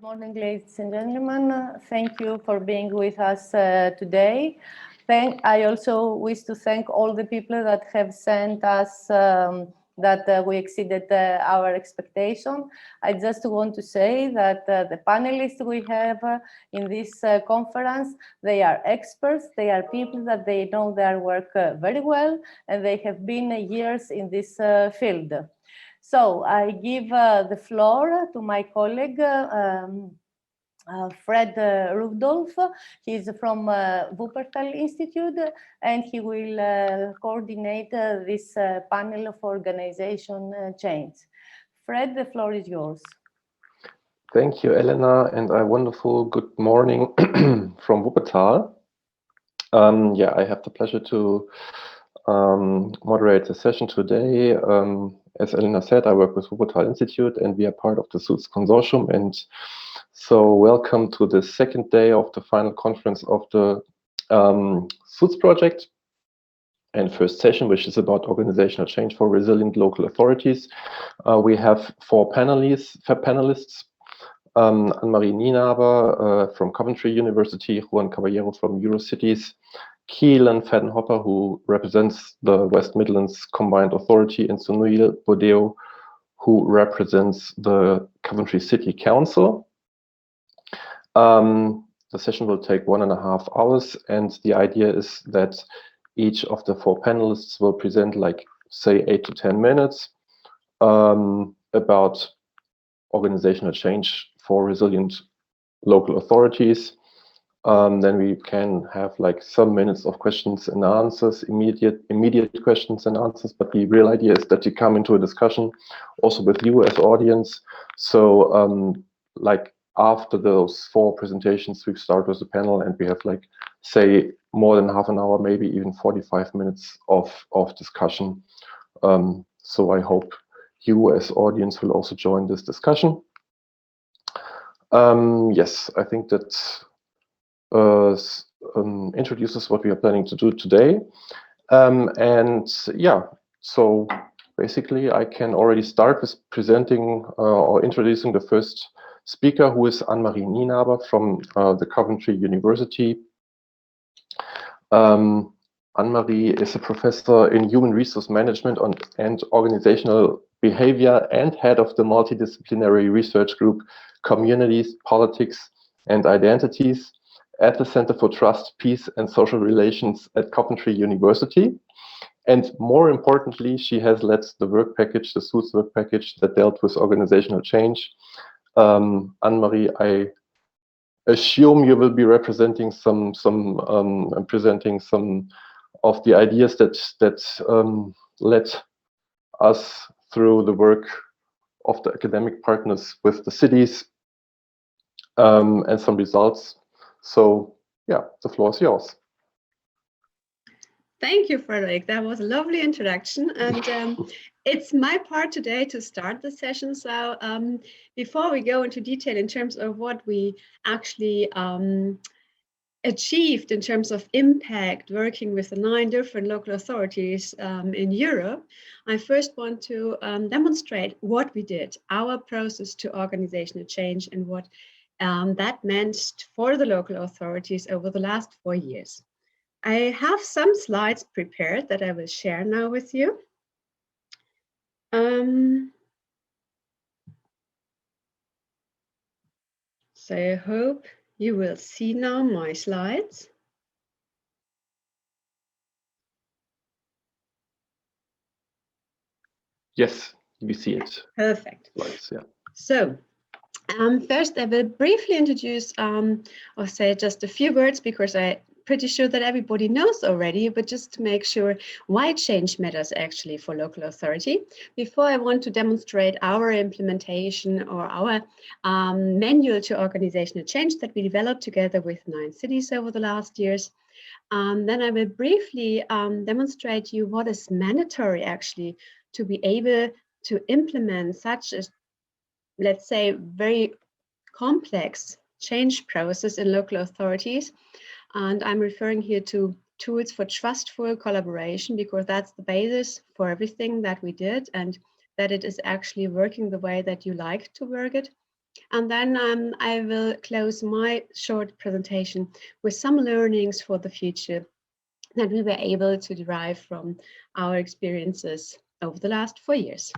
Good morning, ladies and gentlemen. Thank you for being with us today. I also wish to thank all the people that have sent us that we exceeded our expectation. I just want to say that the panelists we have in this conference, they are experts, they are people that they know their work very well, and they have been years in this field. So I give the floor to my colleague, Fred Rudolph. He's from Wuppertal Institute, and he will coordinate this panel of organization change. Fred, the floor is yours. Thank you, Elena, and a wonderful good morning from Wuppertal. Yeah, I have the pleasure to moderate the session today. As Elena said, I work with Wuppertal Institute, and we are part of the SUITS consortium. And so welcome to the second day of the final conference of the SUITS project and first session, which is about organizational change for resilient local authorities. We have four panelists. Anne-Marie Nienaber from Coventry University, Juan Caballero from Eurocities, Keelan Fadden-Hopper, who represents the West Midlands Combined Authority, and Sunil Bordeaux, who represents the Coventry City Council. The session will take 1.5 hours, and the idea is that each of the four panelists will present, like, say, 8 to 10 minutes about organizational change for resilient local authorities. Then we can have like some minutes of questions and answers, immediate questions and answers. But the real idea is that you come into a discussion also with you as audience. So like after those four presentations, we start with the panel, and we have, like, say, more than half an hour, maybe even 45 minutes of discussion. So I hope you as audience will also join this discussion. Yes, I think that introduces what we are planning to do today. And yeah, so basically I can already start with presenting or introducing the first speaker, who is Anne-Marie Nienaber from the Coventry University. Anne-Marie is a professor in human resource management and organizational behavior and head of the multidisciplinary research group Communities, Politics and Identities at the Center for Trust, Peace and Social Relations at Coventry University. And more importantly, she has led the work package, the SUITS work package, that dealt with organizational change. Anne-Marie, I assume you will be representing presenting some of the ideas that led us through the work of the academic partners with the cities, and some results. So yeah, the floor is yours. Thank you, Frederick. That was a lovely introduction. And it's my part today to start the session. So before we go into detail in terms of what we actually achieved in terms of impact working with the 9 different local authorities in Europe, I first want to demonstrate what we did, our process to organizational change, and what that meant for the local authorities over the last 4 years. I have some slides prepared that I will share now with you. So I hope you will see now my slides. Yes, we see it. Perfect. Slides, yeah. So first I will briefly introduce or say just a few words, because I'm pretty sure that everybody knows already, but just to make sure why change matters actually for local authority. Before I want to demonstrate our implementation or our manual to organizational change that we developed together with 9 cities over the last years. Then I will briefly demonstrate you what is mandatory actually to be able to implement such a, let's say, very complex change process in local authorities. And I'm referring here to tools for trustful collaboration, because that's the basis for everything that we did, and that it is actually working the way that you like to work it. And then I will close my short presentation with some learnings for the future that we were able to derive from our experiences over the last 4 years.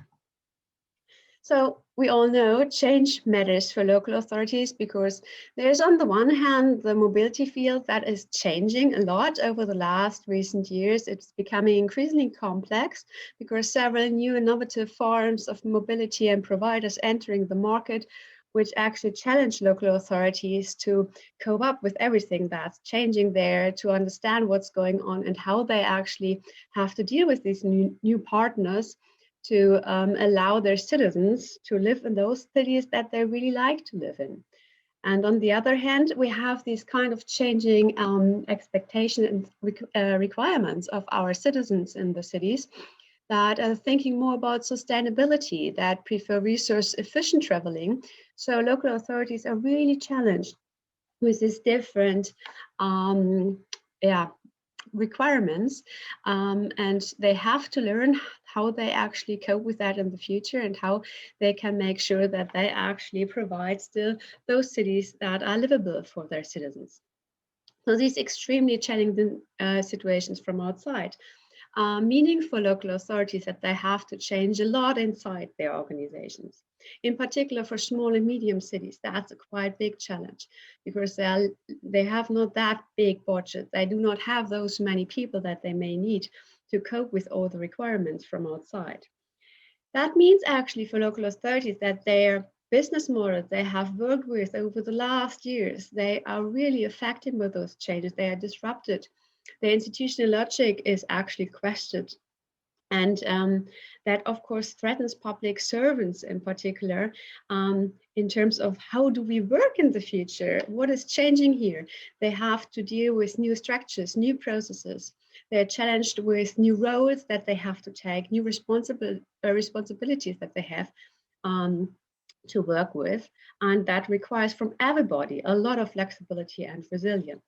So we all know change matters for local authorities because there's on the one hand the mobility field that is changing a lot over the last recent years. It's becoming increasingly complex because several new innovative forms of mobility and providers entering the market, which actually challenge local authorities to cope up with everything that's changing there, to understand what's going on and how they actually have to deal with these new partners to allow their citizens to live in those cities that they really like to live in. And on the other hand, we have these kind of changing expectations and requirements of our citizens in the cities that are thinking more about sustainability, that prefer resource efficient traveling. So local authorities are really challenged with these different requirements, and they have to learn how they actually cope with that in the future and how they can make sure that they actually provide still those cities that are livable for their citizens. So these extremely challenging situations from outside meaning for local authorities that they have to change a lot inside their organizations. In particular for small and medium cities, that's a quite big challenge because they have not that big budget. They do not have those many people that they may need to cope with all the requirements from outside. That means actually for local authorities that their business models they have worked with over the last years, they are really affected by those changes. They are disrupted. The institutional logic is actually questioned. And that, of course, threatens public servants in particular in terms of how do we work in the future? What is changing here? They have to deal with new structures, new processes. They're challenged with new roles that they have to take, new responsibilities that they have to work with. And that requires from everybody a lot of flexibility and resilience.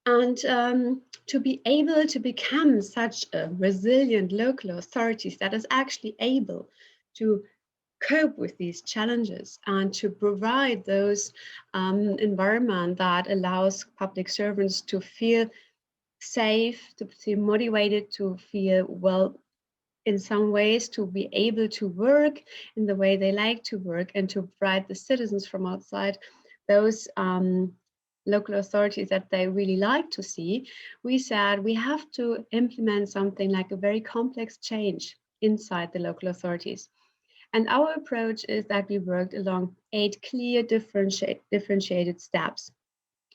And to be able to become such a resilient local authorities that is actually able to cope with these challenges and to provide those environment that allows public servants to feel safe, to feel motivated, to feel well in some ways, to be able to work in the way they like to work and to provide the citizens from outside those local authorities that they really like to see, we said we have to implement something like a very complex change inside the local authorities. And our approach is that we worked along 8 clear differentiated steps,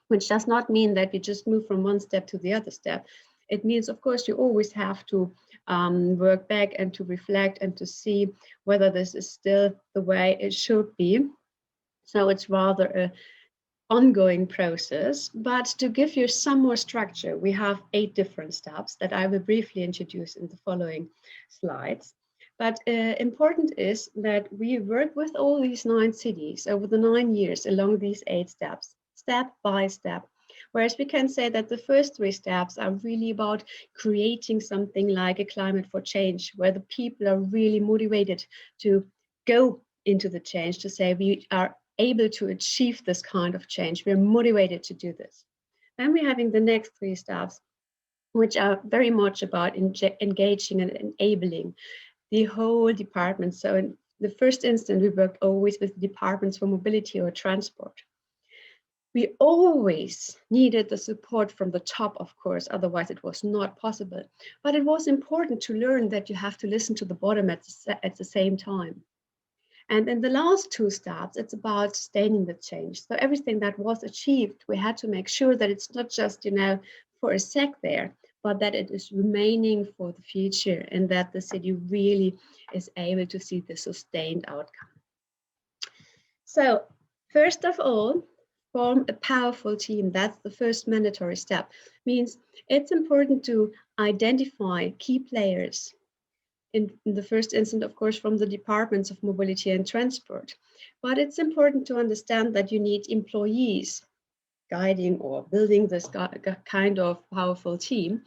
which does not mean that we just move from one step to the other step. It means, of course, you always have to work back and to reflect and to see whether this is still the way it should be. So it's rather a ongoing process, but to give you some more structure, we have 8 different steps that I will briefly introduce in the following slides. But important is that we work with all these 9 cities over the 9 years along these 8 steps, step by step. Whereas we can say that the first 3 steps are really about creating something like a climate for change, where the people are really motivated to go into the change, to say we are able to achieve this kind of change. We're motivated to do this. Then we're having the next 3 steps, which are very much about engaging and enabling the whole department. So in the first instance, we worked always with departments for mobility or transport. We always needed the support from the top, of course, otherwise it was not possible. But it was important to learn that you have to listen to the bottom at the same time. And in the last 2 steps, it's about sustaining the change. So everything that was achieved, we had to make sure that it's not just, for a sec there, but that it is remaining for the future and that the city really is able to see the sustained outcome. So first of all, form a powerful team. That's the first mandatory step. Means it's important to identify key players. In the first instance, of course, from the departments of mobility and transport. But it's important to understand that you need employees guiding or building this kind of powerful team.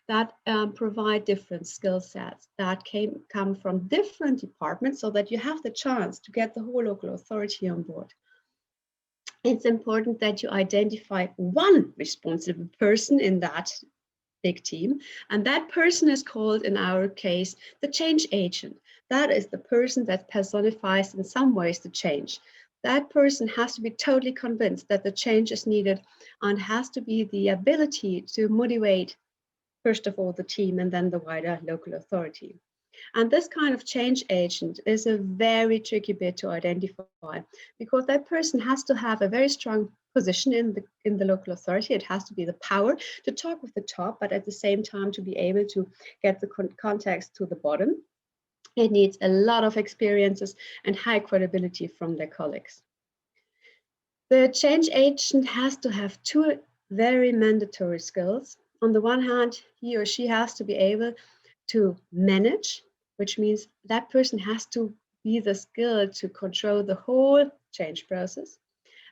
that provide different skill sets that come from different departments so that you have the chance to get the whole local authority on board. It's important that you identify one responsible person in that big team, and that person is called, in our case, the change agent. That is the person that personifies in some ways the change. That person has to be totally convinced that the change is needed and has to be the ability to motivate, first of all, the team and then the wider local authority. And this kind of change agent is a very tricky bit to identify, because that person has to have a very strong position in the local authority. It has to be the power to talk with the top, but at the same time to be able to get the context to the bottom. It needs a lot of experiences and high credibility from their colleagues. The change agent has to have two very mandatory skills. On the one hand, he or she has to be able to manage, which means that person has to be the skill to control the whole change process.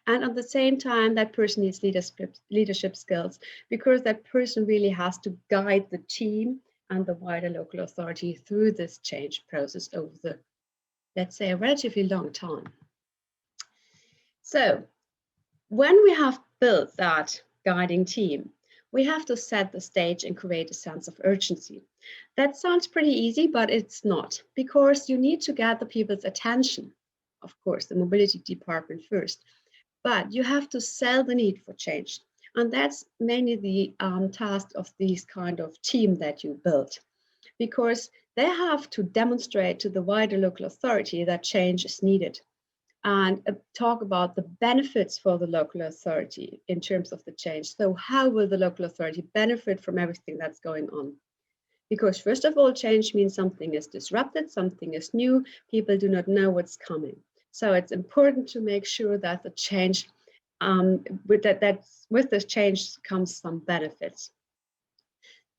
And at the same time, that person needs leadership skills, because that person really has to guide the team and the wider local authority through this change process over the, let's say, a relatively long time. So when we have built that guiding team, we have to set the stage and create a sense of urgency. That sounds pretty easy, but it's not, because you need to get the people's attention. Of course, the mobility department first, but you have to sell the need for change. And that's mainly the task of this kind of team that you build, because they have to demonstrate to the wider local authority that change is needed, and talk about the benefits for the local authority in terms of the change. So how will the local authority benefit from everything that's going on? Because first of all, change means something is disrupted, something is new, people do not know what's coming. So it's important to make sure that the change, with this change comes some benefits.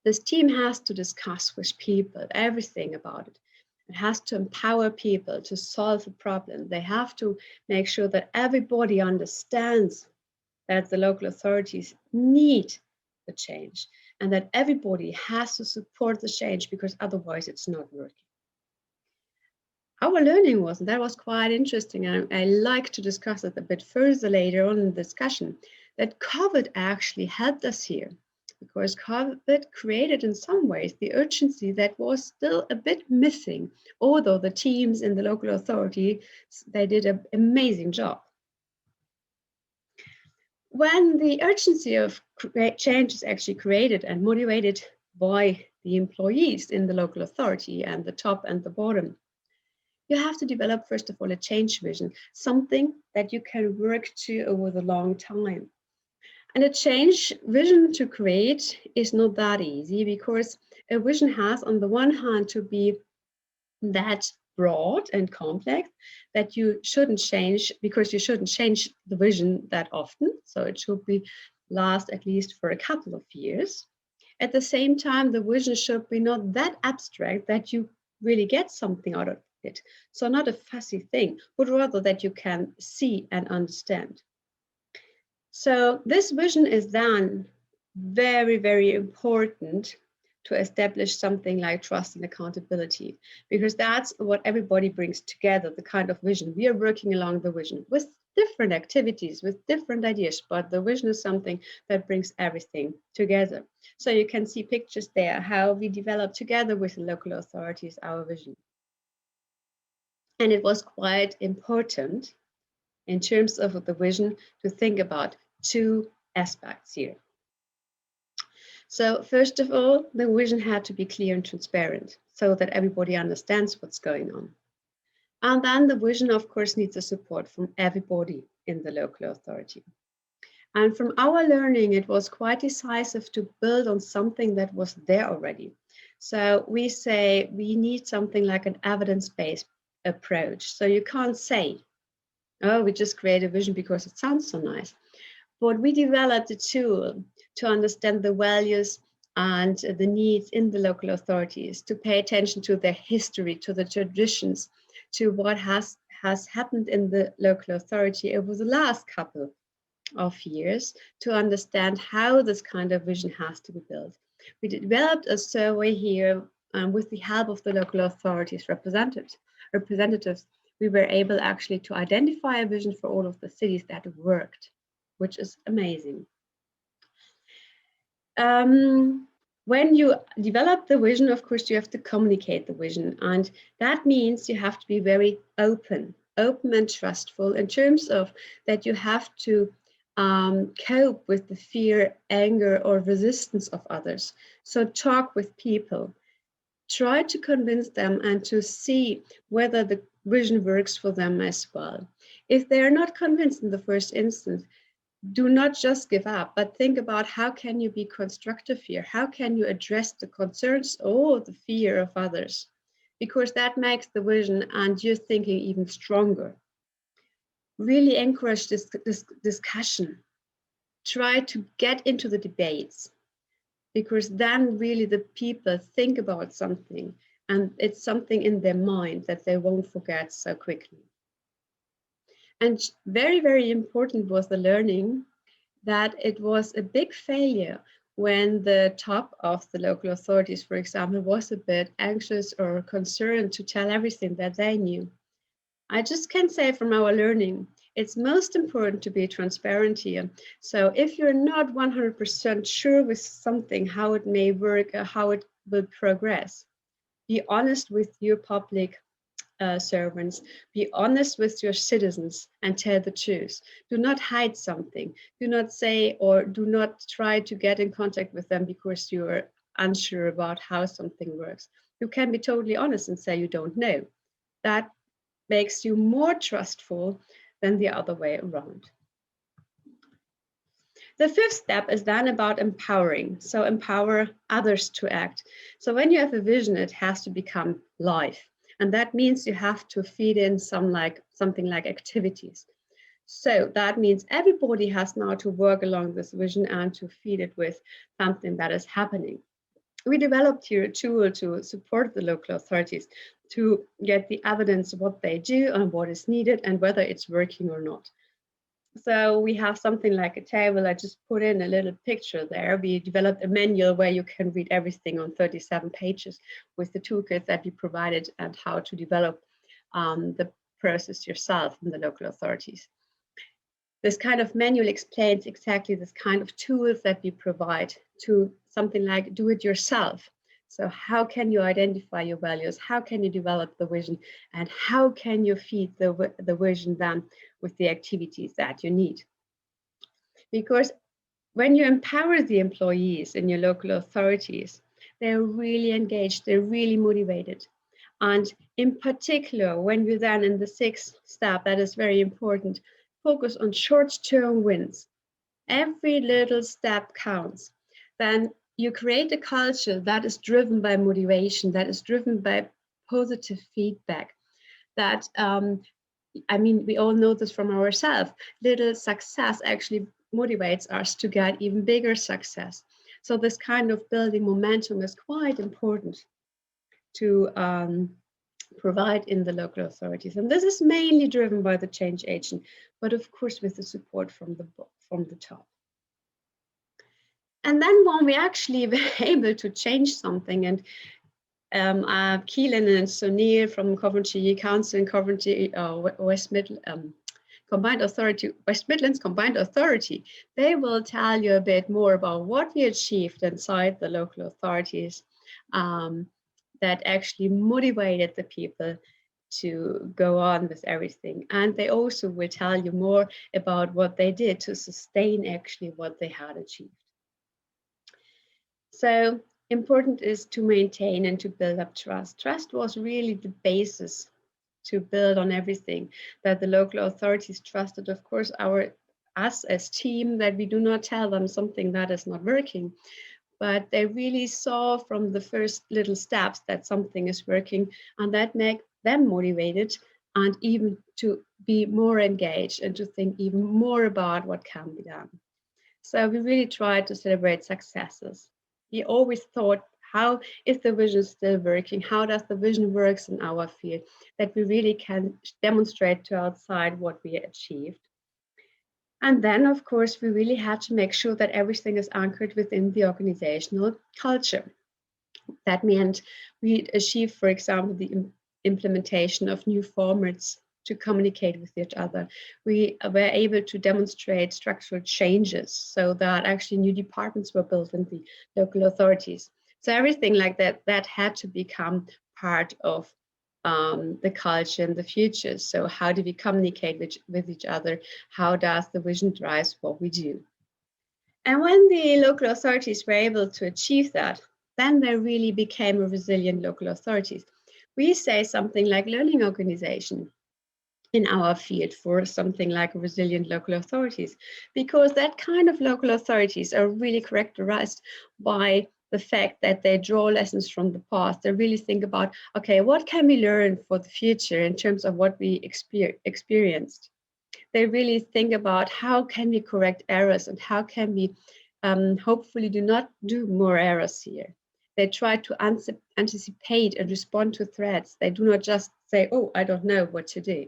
This team has to discuss with people everything about it. It has to empower people to solve a problem. They have to make sure that everybody understands that the local authorities need the change and that everybody has to support the change, because otherwise it's not working. Our learning was quite interesting, and I like to discuss it a bit further later on in the discussion, that COVID actually helped us here, because COVID created in some ways the urgency that was still a bit missing, although the teams in the local authority, they did an amazing job. When the urgency of change is actually created and motivated by the employees in the local authority and the top and the bottom, you have to develop, first of all, a change vision, something that you can work to over the long time. And a change vision to create is not that easy, because a vision has, on the one hand, to be that broad and complex that you shouldn't change, because you shouldn't change the vision that often. So it should last at least for a couple of years. At the same time, the vision should be not that abstract that you really get something out of it. So not a fussy thing, but rather that you can see and understand. So this vision is then very, very important to establish something like trust and accountability, because that's what everybody brings together, the kind of vision. We are working along the vision with different activities, with different ideas, but the vision is something that brings everything together. So you can see pictures there, how we develop together with the local authorities our vision. And it was quite important in terms of the vision to think about two aspects here. So first of all, the vision had to be clear and transparent so that everybody understands what's going on. And then the vision, of course, needs the support from everybody in the local authority. And from our learning, it was quite decisive to build on something that was there already. So we say we need something like an evidence-based approach. So you can't say, oh, we just create a vision because it sounds so nice. But we developed a tool to understand the values and the needs in the local authorities, to pay attention to their history, to the traditions, to what has happened in the local authority over the last couple of years, to understand how this kind of vision has to be built. We developed a survey here with the help of the local authorities representatives. We were able actually to identify a vision for all of the cities that worked, which is amazing. When you develop the vision, of course, you have to communicate the vision. And that means you have to be very open and trustful in terms of that you have to cope with the fear, anger, or resistance of others. So talk with people. Try to convince them and to see whether the vision works for them as well. If they are not convinced in the first instance, do not just give up, but think about how can you be constructive here? How can you address the concerns or the fear of others? Because that makes the vision and your thinking even stronger. Really encourage this discussion. Try to get into the debates, because then really the people think about something and it's something in their mind that they won't forget so quickly. And very, very important was the learning that it was a big failure when the top of the local authorities, for example, was a bit anxious or concerned to tell everything that they knew. I just can say from our learning, it's most important to be transparent here. So if you're not 100% sure with something, how it may work, or how it will progress, be honest with your public servants, be honest with your citizens and tell the truth. Do not hide something. Do not say or do not try to get in contact with them because you're unsure about how something works. You can be totally honest and say you don't know. That makes you more trustful than the other way around. The fifth step is then about empowering. So empower others to act. So when you have a vision, it has to become live. And that means you have to feed in something like activities. So that means everybody has now to work along this vision and to feed it with something that is happening. We developed here a tool to support the local authorities to get the evidence of what they do and what is needed and whether it's working or not. So we have something like a table. I just put in a little picture there. We developed a manual where you can read everything on 37 pages with the toolkit that we provided and how to develop the process yourself in the local authorities. This kind of manual explains exactly this kind of tools that we provide to something like do it yourself. So how can you identify your values? How can you develop the vision? And how can you feed the vision then with the activities that you need? Because when you empower the employees in your local authorities, they're really engaged, they're really motivated. And in particular, when you then in the sixth step, that is very important, focus on short-term wins. Every little step counts. Then you create a culture that is driven by motivation, that is driven by positive feedback, that, we all know this from ourselves. Little success actually motivates us to get even bigger success. So this kind of building momentum is quite important to provide in the local authorities. And this is mainly driven by the change agent, but of course with the support from the top. And then when we actually were able to change something, and Keelan and Sunil from Coventry Council in Coventry, West Midlands Combined Authority, they will tell you a bit more about what we achieved inside the local authorities that actually motivated the people to go on with everything. And they also will tell you more about what they did to sustain actually what they had achieved. So important is to maintain and to build up trust. Trust was really the basis to build on everything, that the local authorities trusted, of course, us as team, that we do not tell them something that is not working, but they really saw from the first little steps that something is working, and that make them motivated and even to be more engaged and to think even more about what can be done. So we really tried to celebrate successes. We always thought, how is the vision still working? How does the vision works in our field? That we really can demonstrate to outside what we achieved. And then, of course, we really had to make sure that everything is anchored within the organizational culture. That meant we achieved, for example, the implementation of new formats to communicate with each other. We were able to demonstrate structural changes so that actually new departments were built in the local authorities. So everything like that had to become part of the culture in the future. So how do we communicate with each other? How does the vision drive what we do? And when the local authorities were able to achieve that, then they really became a resilient local authorities. We say something like learning organization in our field for something like resilient local authorities, because that kind of local authorities are really characterized by the fact that they draw lessons from the past. They really think about, okay, what can we learn for the future in terms of what we experienced? They really think about how can we correct errors and how can we hopefully do not do more errors here. They try to anticipate and respond to threats. They do not just say, oh, I don't know what to do.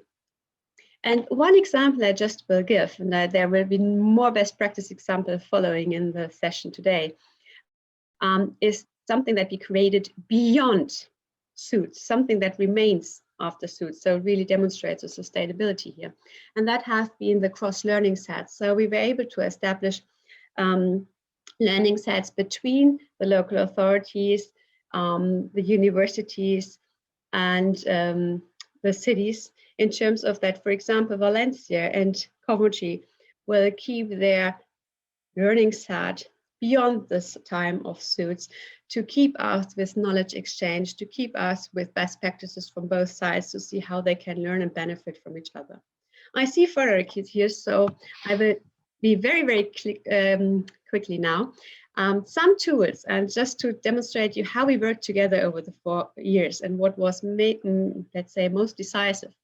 And one example I just will give, and there will be more best practice examples following in the session today, is something that we created beyond suits, something that remains after suits. So it really demonstrates the sustainability here. And that has been the cross-learning sets. So we were able to establish learning sets between the local authorities, the universities, and the cities, in terms of that, for example, Valencia and Coventry will keep their learning set beyond this time of suits to keep us with knowledge exchange, to keep us with best practices from both sides to see how they can learn and benefit from each other. I see Frederick is here, so I will be very quickly now. Some tools, and just to demonstrate you how we worked together over the 4 years and what was made, let's say, most decisive.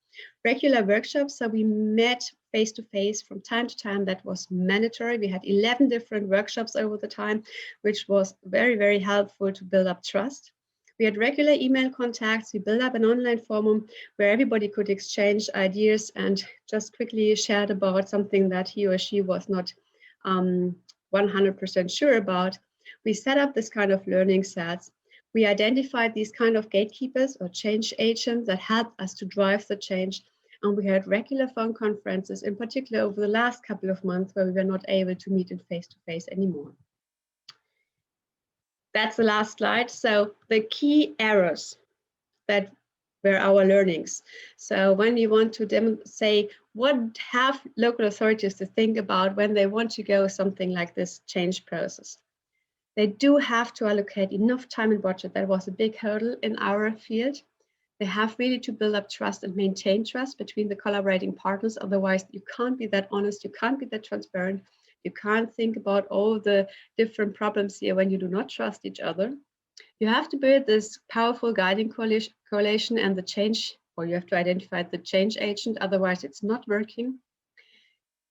Regular workshops, so we met face-to-face from time to time. That was mandatory. We had 11 different workshops over the time, which was very helpful to build up trust. We had regular email contacts. We built up an online forum where everybody could exchange ideas and just quickly shared about something that he or she was not 100% sure about. We set up this kind of learning sets. We identified these kind of gatekeepers or change agents that helped us to drive the change. And we had regular phone conferences, in particular over the last couple of months where we were not able to meet in face-to-face anymore. That's the last slide. So the key errors that were our learnings. So when you want to say what have local authorities to think about when they want to go something like this change process, they do have to allocate enough time and budget. That was a big hurdle in our field. They have really to build up trust and maintain trust between the collaborating partners. Otherwise, you can't be that honest, you can't be that transparent, you can't think about all the different problems here when you do not trust each other. You have to build this powerful guiding coalition and the change, or you have to identify the change agent, otherwise it's not working.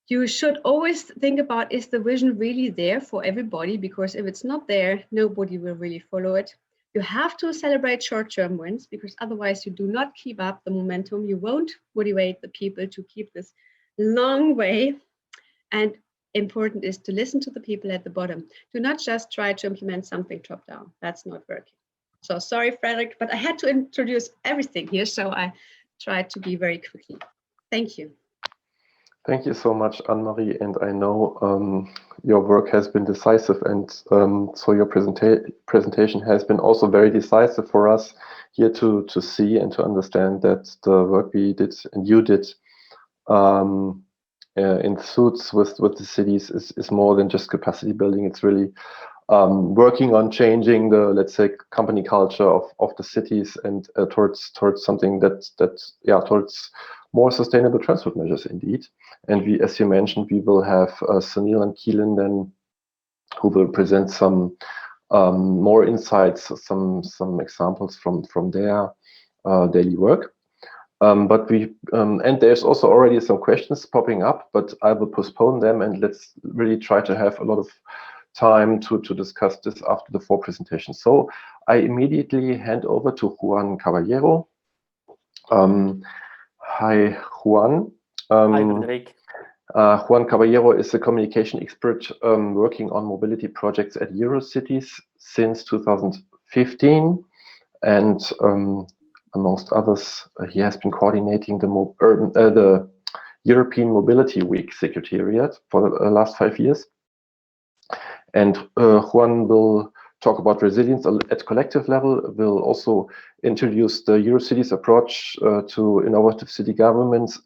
You should always think about, is the vision really there for everybody? Because if it's not there, nobody will really follow it. You have to celebrate short-term wins, because otherwise you do not keep up the momentum. You won't motivate the people to keep this long way. And important is to listen to the people at the bottom. Do not just try to implement something top-down. That's not working. So sorry, Frederick, but I had to introduce everything here, so I tried to be very quickly. Thank you. Thank you so much, Anne-Marie. And I know your work has been decisive, and so your presentation has been also very decisive for us here to see and to understand that the work we did and you did in suits with the cities is more than just capacity building. It's really working on changing the, let's say, company culture of the cities and towards something towards more sustainable transport measures indeed. And we, as you mentioned, we will have Sunil and Keelan then, who will present some more insights, some examples from their daily work. But we and there's also already some questions popping up, but I will postpone them, and let's really try to have a lot of time to discuss this after the 4 presentations. So I immediately hand over to Juan Caballero. Hi, Juan. Hi, Frederick. Juan Caballero is a communication expert working on mobility projects at Eurocities since 2015. And amongst others, he has been coordinating the European Mobility Week Secretariat for the last 5 years. And Juan will talk about resilience at collective level, will also introduce the Eurocities approach to innovative city governments.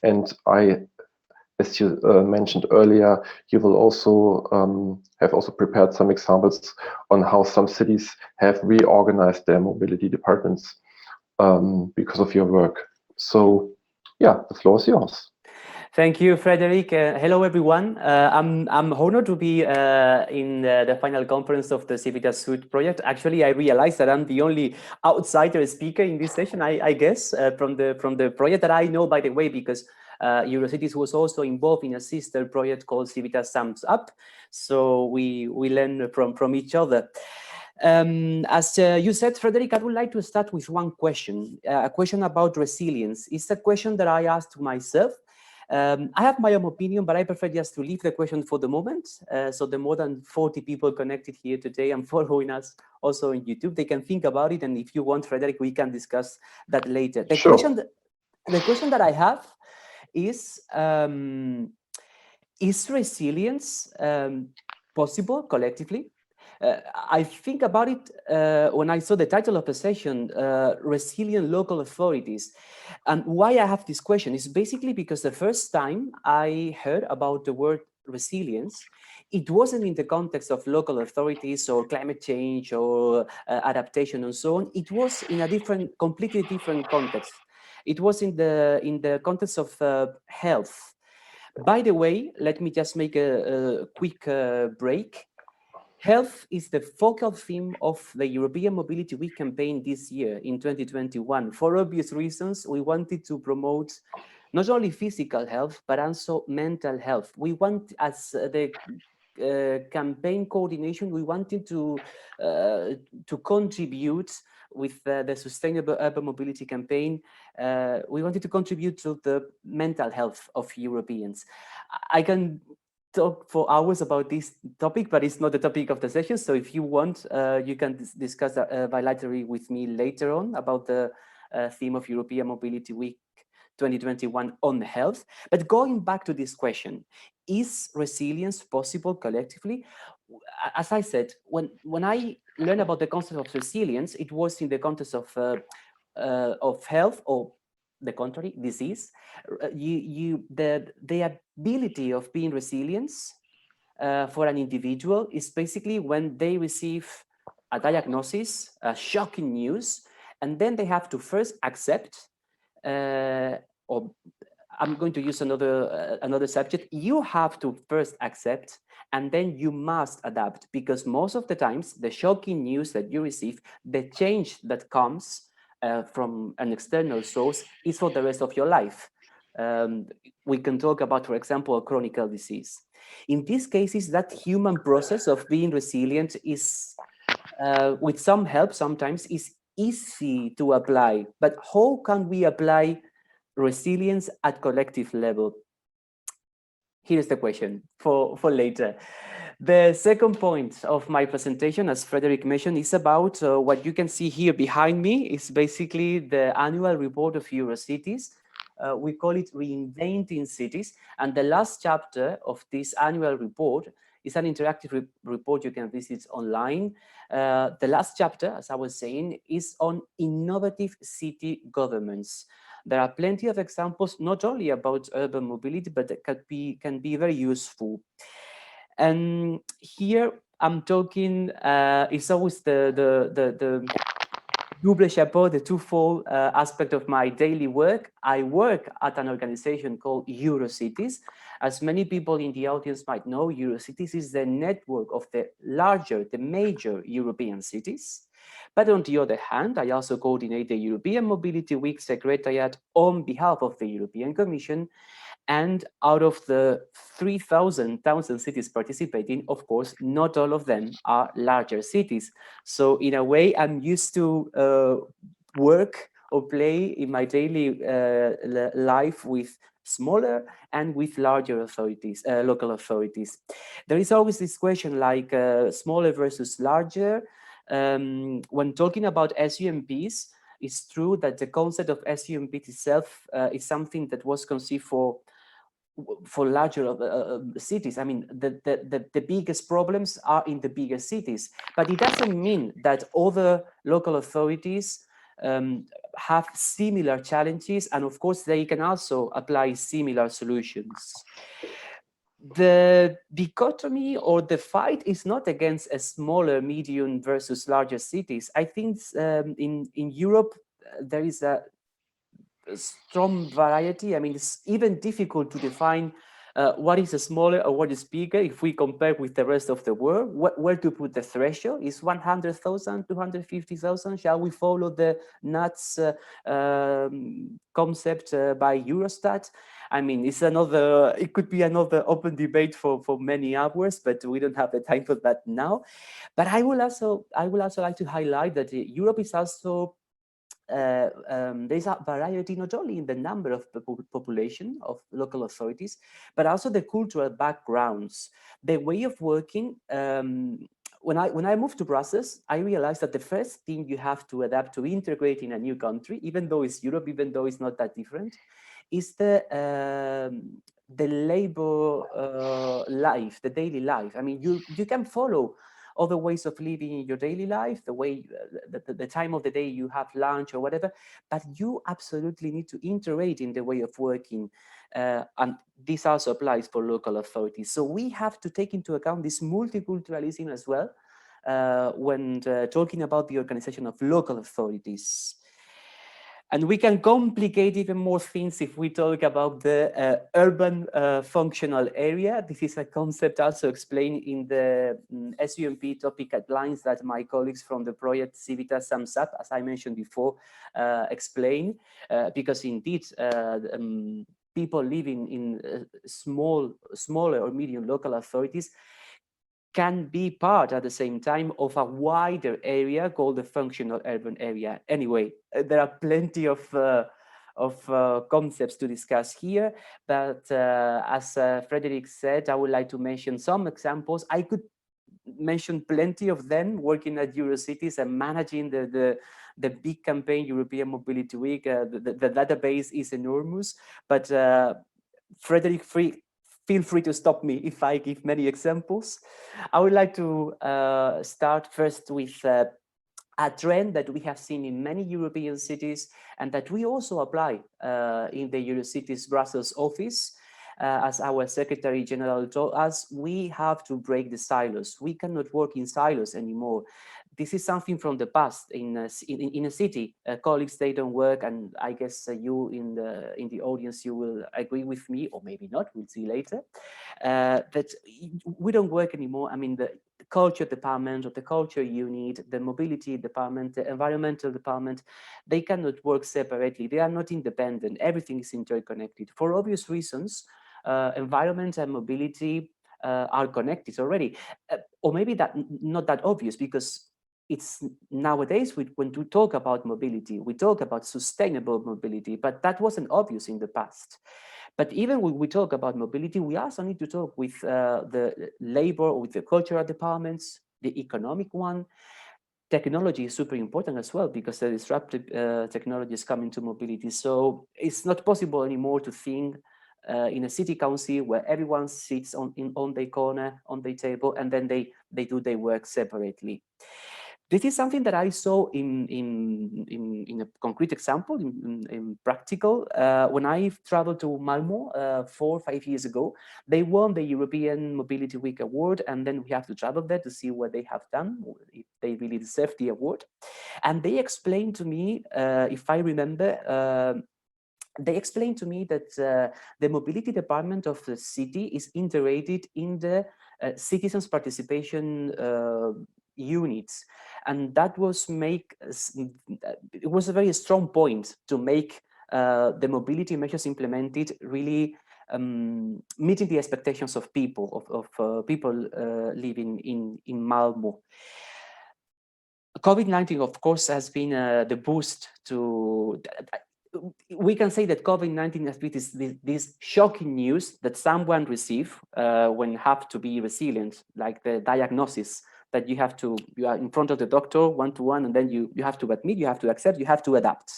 And as you mentioned earlier, you will also have also prepared some examples on how some cities have reorganized their mobility departments because of your work. So yeah, the floor is yours. Thank you, Frederick. Hello, everyone. I'm honored to be in the final conference of the Civitas Suite project. Actually, I realized that I'm the only outsider speaker in this session, I guess, from the project that I know, by the way, because Eurocities was also involved in a sister project called Civitas Sums Up. So we learn from each other. As you said, Frederick, I would like to start with one question, a question about resilience. It's a question that I asked myself. I have my own opinion, but I prefer just to leave the question for the moment. So the more than 40 people connected here today and following us also on YouTube, they can think about it. And if you want, Frederick, we can discuss that later. The question that I have is resilience possible collectively? I think about it when I saw the title of the session, Resilient Local Authorities. And why I have this question is basically because the first time I heard about the word resilience, it wasn't in the context of local authorities or climate change or adaptation and so on. It was in a completely different context. It was in the context of health. By the way, let me just make a quick break. Health is the focal theme of the European Mobility Week campaign this year in 2021. For obvious reasons, we wanted to promote not only physical health, but also mental health. We want, as the campaign coordination, we wanted to contribute with the Sustainable Urban Mobility campaign. We wanted to contribute to the mental health of Europeans. I can talk for hours about this topic, but it's not the topic of the session. So if you want, you can discuss bilaterally with me later on about the theme of European Mobility Week 2021 on health. But going back to this question, is resilience possible collectively? As I said, when I learned about the concept of resilience, it was in the context of health, or the contrary, disease. The ability of being resilient for an individual is basically when they receive a diagnosis, a shocking news, and then they have to first accept, or I'm going to use another subject. You have to first accept, and then you must adapt, because most of the times the shocking news that you receive, the change that comes from an external source is for the rest of your life. We can talk about, for example, a chronic disease. In these cases, that human process of being resilient is, with some help sometimes, is easy to apply. But how can we apply resilience at collective level? Here's the question for later. The second point of my presentation, as Frederick mentioned, is about what you can see here behind me. Is basically the annual report of Eurocities. We call it Reinventing Cities. And the last chapter of this annual report is an interactive report you can visit online. The last chapter, as I was saying, is on innovative city governments. There are plenty of examples, not only about urban mobility, but that can be very useful. And here I'm talking, it's always the double chapeau, the twofold aspect of my daily work. I work at an organization called Eurocities. As many people in the audience might know, Eurocities is the network of the major European cities. But on the other hand, I also coordinate the European Mobility Week Secretariat on behalf of the European Commission. And out of the 3,000 cities participating, of course, not all of them are larger cities. So in a way, I'm used to work or play in my daily life with smaller and with larger authorities, local authorities. There is always this question like smaller versus larger. When talking about SUMPs, it's true that the concept of SUMP itself is something that was conceived for larger cities. I mean, the biggest problems are in the bigger cities, but it doesn't mean that other local authorities have similar challenges, and of course they can also apply similar solutions. The dichotomy or the fight is not against a smaller, medium versus larger cities. I think in Europe there is a strong variety. I mean, it's even difficult to define what is a smaller or what is bigger if we compare with the rest of the world. Where to put the threshold? Is 100,000, 250,000? Shall we follow the nuts concept by Eurostat? I mean, it could be another open debate for many hours, but we don't have the time for that now. But I will also like to highlight that Europe is also there's a variety not only in the number of population of local authorities, but also the cultural backgrounds, the way of working. When I moved to Brussels, I realized that the first thing you have to adapt to integrate in a new country, even though it's Europe, even though it's not that different, is the labor life, the daily life. I mean, you can follow other ways of living in your daily life, the way, the time of the day you have lunch or whatever, but you absolutely need to integrate in the way of working. And this also applies for local authorities. So we have to take into account this multiculturalism as well when talking about the organization of local authorities. And we can complicate even more things if we talk about the urban functional area. This is a concept also explained in the SUMP topic guidelines that my colleagues from the project Civitas sums up, as I mentioned before, explain, because indeed people living in smaller or medium local authorities can be part at the same time of a wider area called the functional urban area. Anyway, there are plenty of concepts to discuss here, but as Frederick said, I would like to mention some examples. I could mention plenty of them working at Eurocities and managing the big campaign European Mobility Week. The database is enormous, but Frederick, feel free to stop me if I give many examples. I would like to start first with a trend that we have seen in many European cities and that we also apply in the Eurocities Brussels office. As our Secretary General told us, we have to break the silos. We cannot work in silos anymore. This is something from the past. In a city, colleagues, they don't work, and I guess you in the audience, you will agree with me, or maybe not, we'll see later, that we don't work anymore. I mean, the culture department or the culture unit, the mobility department, the environmental department, they cannot work separately. They are not independent. Everything is interconnected. For obvious reasons, environment and mobility are connected already. Or maybe that not that obvious, because it's nowadays when we talk about mobility, we talk about sustainable mobility, but that wasn't obvious in the past. But even when we talk about mobility, we also need to talk with the labor or with the cultural departments, the economic one. Technology is super important as well, because the disruptive technologies come into mobility. So it's not possible anymore to think in a city council where everyone sits on their corner, on their table, and then they do their work separately. This is something that I saw in a concrete example, in practical. When I traveled to Malmo 4 or 5 years ago, they won the European Mobility Week award, and then we have to travel there to see what they have done, if they really deserve the award. And they explained to me, if I remember, they explained to me that the mobility department of the city is integrated in the citizens participation units, and that was it was a very strong point to make the mobility measures implemented really meeting the expectations of people people living in Malmo. COVID-19, of course, has been the boost to. we can say that COVID-19 has been this shocking news that someone receive when have to be resilient, like the diagnosis that you are in front of the doctor one-to-one, and then you have to admit, you have to accept, you have to adapt.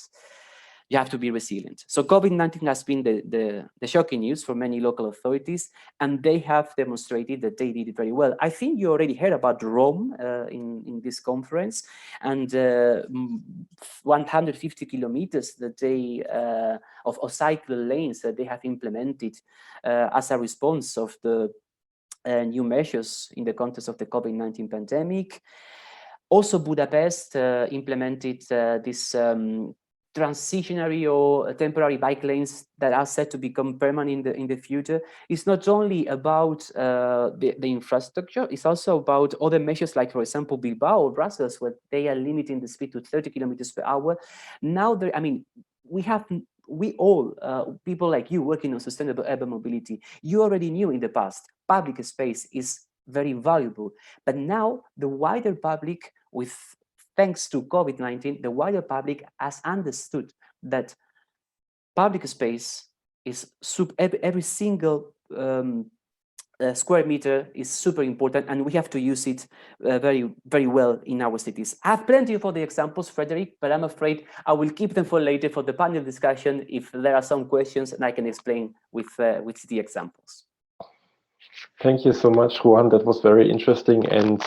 You have to be resilient. So COVID-19 has been the shocking news for many local authorities, and they have demonstrated that they did it very well. I think you already heard about Rome in this conference, and 150 kilometers that they of cycle lanes that they have implemented as a response of the new measures in the context of the COVID-19 pandemic. Also, Budapest implemented this transitionary or temporary bike lanes that are set to become permanent in the future. It's not only about the infrastructure, it's also about other measures like, for example, Bilbao or Brussels, where they are limiting the speed to 30 kilometers per hour. Now, we all, people like you working on sustainable urban mobility, you already knew in the past, public space is very valuable. But now the wider public, thanks to COVID-19, the wider public has understood that public space is every single square meter is super important, and we have to use it very, very well in our cities. I have plenty of other examples, Frederick, but I'm afraid I will keep them for later for the panel discussion if there are some questions, and I can explain with city examples. Thank you so much, Juan. That was very interesting. And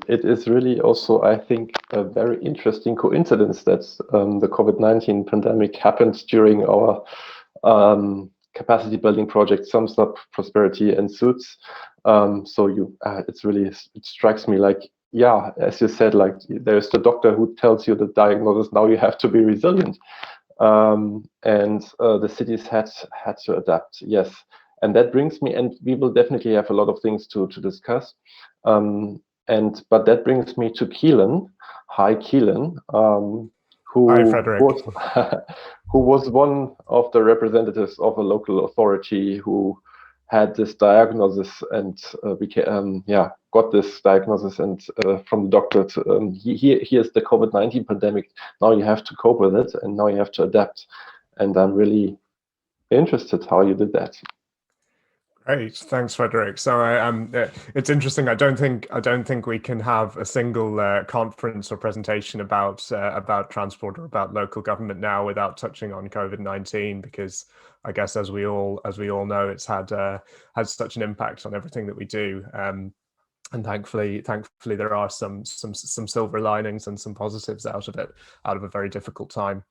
it is really also, I think, a very interesting coincidence that the COVID-19 pandemic happened during our capacity building project, Sums Up Prosperity and Suits. It strikes me like, yeah, as you said, like there's the doctor who tells you the diagnosis, now you have to be resilient. The cities had to adapt, yes. And that brings me, and we will definitely have a lot of things to discuss. But that brings me to Keelan. Hi, Keelan, Hi, Frederick. who was one of the representatives of a local authority who had this diagnosis and got this diagnosis, and from the doctor to here's the COVID-19 pandemic. Now you have to cope with it, and now you have to adapt. And I'm really interested how you did that. Great, thanks, Frederick. So it's interesting. I don't think we can have a single conference or presentation about transport or about local government now without touching on COVID-19, because I guess as we all know, it's had such an impact on everything that we do. And thankfully there are some silver linings and some positives out of it, out of a very difficult time.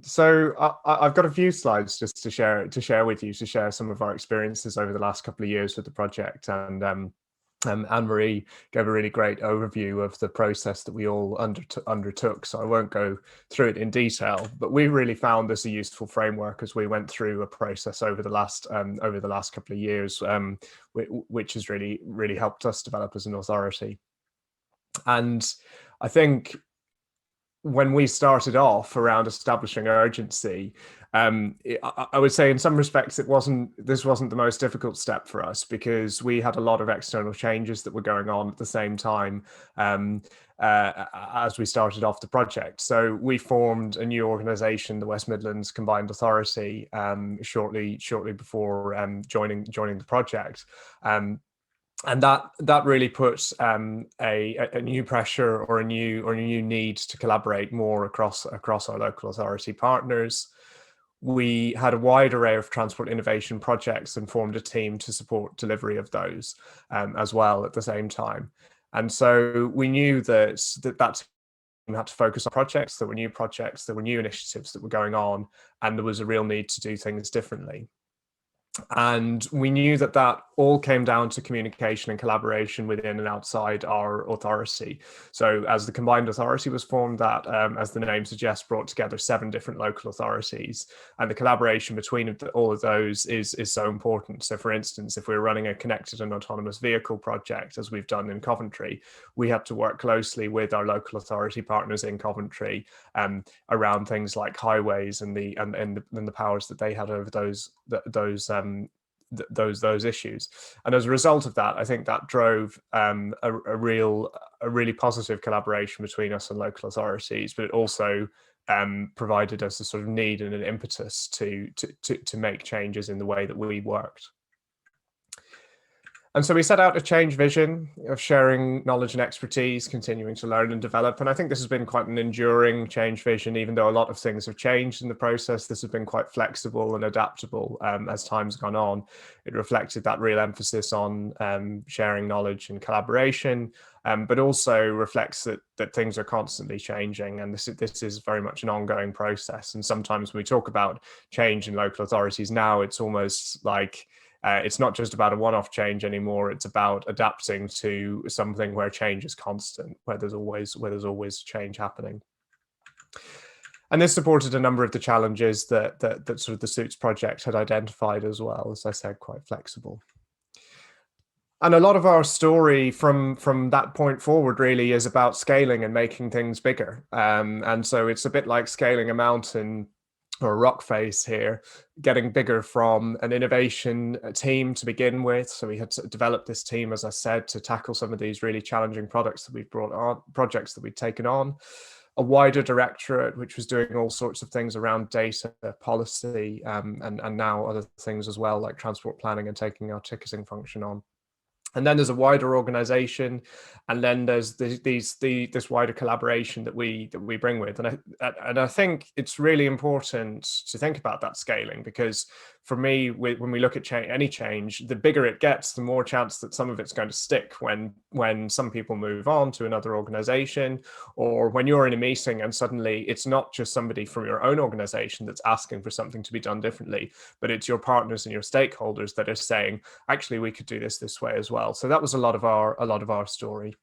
So I've got a few slides just to share with you, to share some of our experiences over the last couple of years with the project. And Anne-Marie gave a really great overview of the process that we all undertook, so I won't go through it in detail, but we really found this a useful framework as we went through a process over the last couple of years, which has really helped us develop as an authority. And I think when we started off around establishing urgency, I would say in some respects this wasn't the most difficult step for us, because we had a lot of external changes that were going on at the same time as we started off the project. So we formed a new organisation, the West Midlands Combined Authority, shortly before joining the project. And that really puts a new pressure or a new need to collaborate more across our local authority partners. We had a wide array of transport innovation projects and formed a team to support delivery of those as well at the same time. And so we knew that team had to focus on projects. There were new initiatives that were going on, and there was a real need to do things differently. And we knew that all came down to communication and collaboration within and outside our authority. So as the combined authority was formed, that, as the name suggests, brought together 7 different local authorities. And the collaboration between all of those is so important. So for instance, if we're running a connected and autonomous vehicle project, as we've done in Coventry, we have to work closely with our local authority partners in Coventry around things like highways and the powers that they had over those issues. And as a result of that, I think that drove a really positive collaboration between us and local authorities, but it also provided us a sort of need and an impetus to make changes in the way that we worked. And so we set out a change vision of sharing knowledge and expertise, continuing to learn and develop. And I think this has been quite an enduring change vision, even though a lot of things have changed in the process. This has been quite flexible and adaptable as time's gone on. It reflected that real emphasis on sharing knowledge and collaboration, but also reflects that things are constantly changing. And this is very much an ongoing process. And sometimes when we talk about change in local authorities now, it's almost like it's not just about a one-off change anymore. It's about adapting to something where change is constant, where there's always change happening. And this supported a number of the challenges that sort of the Suits project had identified as well, as I said, quite flexible. And a lot of our story from that point forward really is about scaling and making things bigger. And so it's a bit like scaling a mountain or a rock face here, getting bigger from an innovation team to begin with. So we had to develop this team, as I said, to tackle some of these really challenging projects that we've taken on. A wider directorate, which was doing all sorts of things around data, policy, and now other things as well, like transport planning and taking our ticketing function on. And then there's a wider organization, and then there's this wider collaboration that we bring with, and I think it's really important to think about that scaling, because for me, when we look at any change, the bigger it gets, the more chance that some of it's going to stick when some people move on to another organization, or when you're in a meeting and suddenly it's not just somebody from your own organization that's asking for something to be done differently, but it's your partners and your stakeholders that are saying, actually, we could do this way as well. So that was a lot of our story.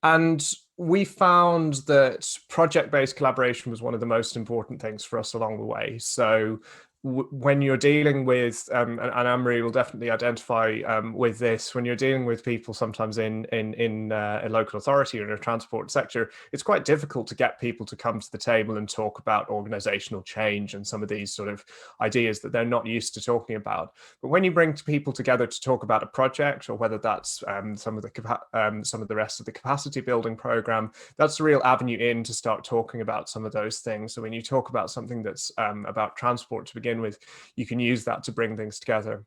And we found that project-based collaboration was one of the most important things for us along the way. So when you're dealing with, and Anne-Marie will definitely identify with this, when you're dealing with people sometimes in a local authority or in a transport sector, it's quite difficult to get people to come to the table and talk about organizational change and some of these sort of ideas that they're not used to talking about. But when you bring people together to talk about a project, or whether that's some of the rest of the capacity building program, that's a real avenue in to start talking about some of those things. So when you talk about something that's about transport to begin with, you can use that to bring things together.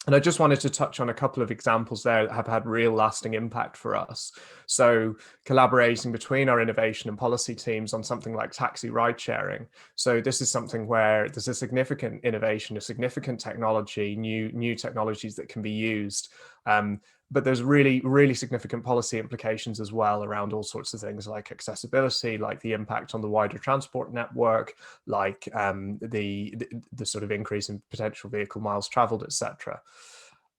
And I just wanted to touch on a couple of examples there that have had real lasting impact for us. So collaborating between our innovation and policy teams on something like taxi ride sharing. So this is something where there's a significant innovation, a significant technology, new technologies that can be used. But there's really, really significant policy implications as well around all sorts of things like accessibility, like the impact on the wider transport network, like the sort of increase in potential vehicle miles traveled, etc.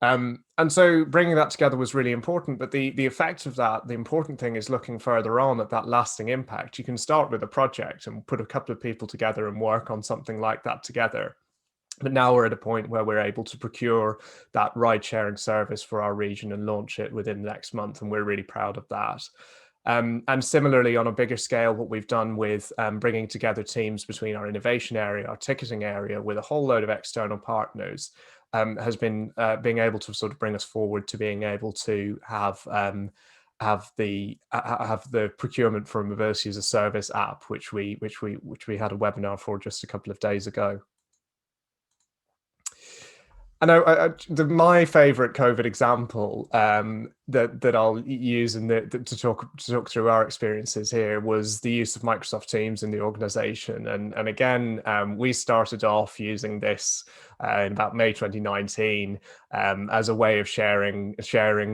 And so bringing that together was really important, but the effect of that, the important thing is looking further on at that lasting impact. You can start with a project and put a couple of people together and work on something like that together. But now we're at a point where we're able to procure that ride sharing service for our region and launch it within the next month. And we're really proud of that. And similarly, on a bigger scale, what we've done with bringing together teams between our innovation area, our ticketing area, with a whole load of external partners, has been being able to sort of bring us forward to being able to have the procurement for a mobility as a service app, which we had a webinar for just a couple of days ago. And my favorite COVID example that I'll use to talk through our experiences here was the use of Microsoft Teams in the organization. And again, we started off using this in about May 2019 as a way of sharing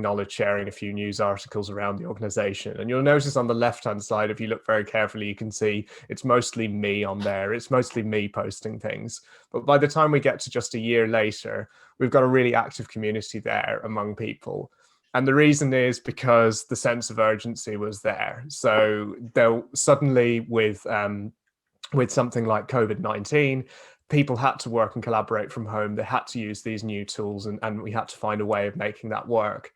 knowledge, sharing a few news articles around the organization. And you'll notice on the left-hand side, if you look very carefully, you can see it's mostly me on there. It's mostly me posting things. But by the time we get to just a year later, we've got a really active community there among people. And the reason is because the sense of urgency was there. So suddenly with something like COVID-19, people had to work and collaborate from home. They had to use these new tools, and we had to find a way of making that work.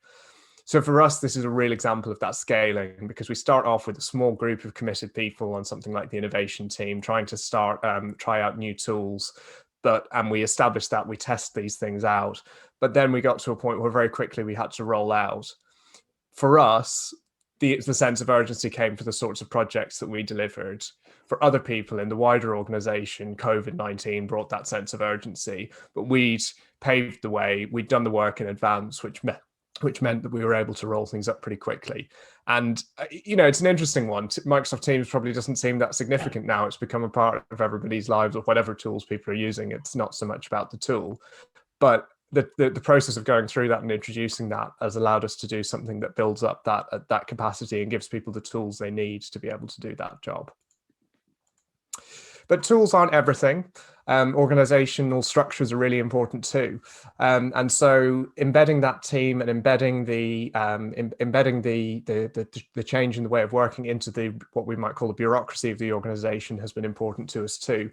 So for us, this is a real example of that scaling, because we start off with a small group of committed people on something like the innovation team, trying to try out new tools. And we established that, we test these things out. But then we got to a point where very quickly we had to roll out. For us, the sense of urgency came for the sorts of projects that we delivered. for other people in the wider organization, COVID-19 brought that sense of urgency, but we'd paved the way, we'd done the work in advance, which meant that we were able to roll things up pretty quickly. And, it's an interesting one. Microsoft Teams probably doesn't seem that significant now. It's become a part of everybody's lives, or whatever tools people are using. It's not so much about the tool, but the process of going through that and introducing that has allowed us to do something that builds up that capacity and gives people the tools they need to be able to do that job. But tools aren't everything. Organizational structures are really important too, and so embedding that team and embedding the change in the way of working into what we might call the bureaucracy of the organization has been important to us too.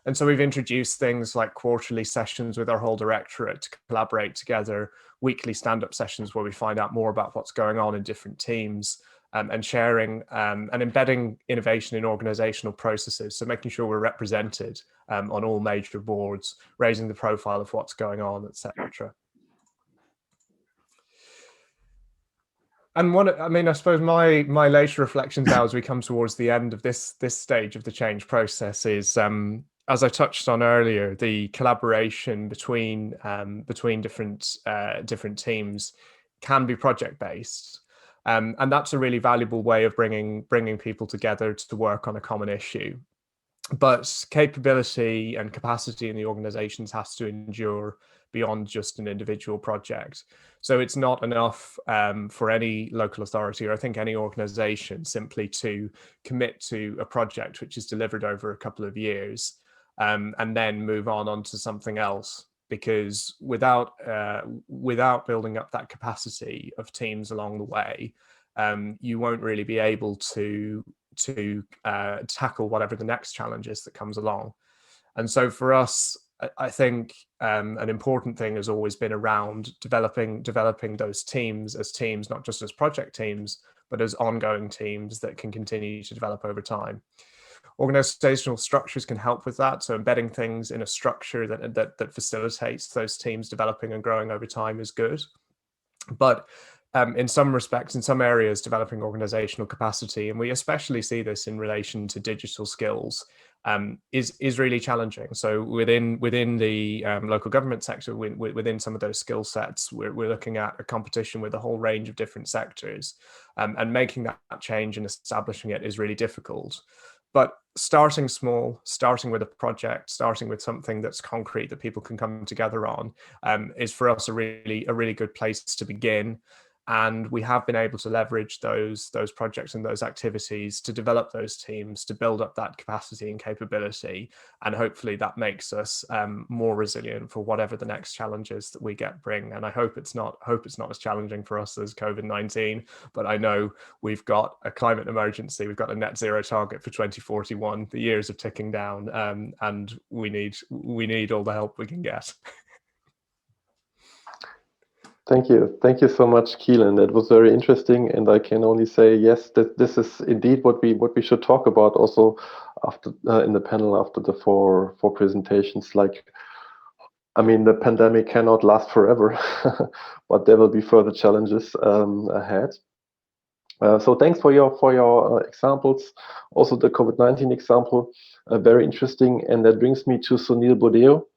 And so we've introduced things like quarterly sessions with our whole directorate to collaborate together, weekly stand-up sessions where we find out more about what's going on in different teams. And sharing and embedding innovation in organizational processes. So making sure we're represented on all major boards, raising the profile of what's going on, etc. And I suppose my later reflections now as we come towards the end of this stage of the change process is, as I touched on earlier, the collaboration between different teams can be project-based. And that's a really valuable way of bringing people together to work on a common issue. But capability and capacity in the organizations has to endure beyond just an individual project. So it's not enough for any local authority, or I think any organization, simply to commit to a project which is delivered over a couple of years and then move on to something else. Because without building up that capacity of teams along the way, you won't really be able to tackle whatever the next challenge is that comes along. And so for us, I think an important thing has always been around developing those teams as teams, not just as project teams, but as ongoing teams that can continue to develop over time. Organizational structures can help with that. So embedding things in a structure that facilitates those teams developing and growing over time is good. But in some respects, in some areas, developing organizational capacity, and we especially see this in relation to digital skills, is really challenging. So within the local government sector, within some of those skill sets, we're looking at a competition with a whole range of different sectors, and making that change and establishing it is really difficult. But starting small, starting with a project, starting with something that's concrete that people can come together on, is for us a really good place to begin. And we have been able to leverage those projects and those activities to develop those teams, to build up that capacity and capability. And hopefully that makes us more resilient for whatever the next challenges that we bring. And I hope it's not as challenging for us as COVID-19, but I know we've got a climate emergency, we've got a net zero target for 2041, the years are ticking down, and we need all the help we can get. Thank you so much, Keelan. That was very interesting, and I can only say yes, that this is indeed what we should talk about also after in the panel after the four presentations. Like, I mean, the pandemic cannot last forever, but there will be further challenges ahead. So thanks for your examples. Also, the COVID-19 example, very interesting, and that brings me to Sunil Bordeaux.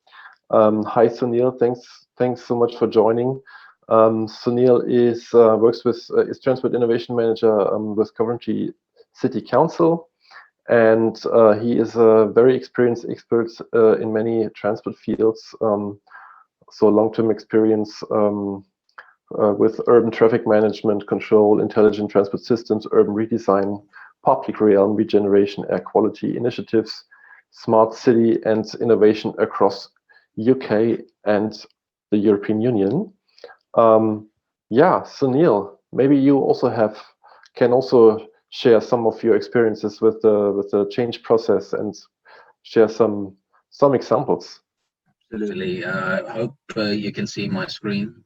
Hi, Sunil. Thanks so much for joining. Sunil is Transport Innovation Manager with Coventry City Council, and he is a very experienced expert in many transport fields. So long-term experience with urban traffic management, control, intelligent transport systems, urban redesign, public realm regeneration, air quality initiatives, smart city and innovation across UK and the European Union. Yeah, Sunil, maybe you also can share some of your experiences with the change process and share some examples. Absolutely. I hope you can see my screen.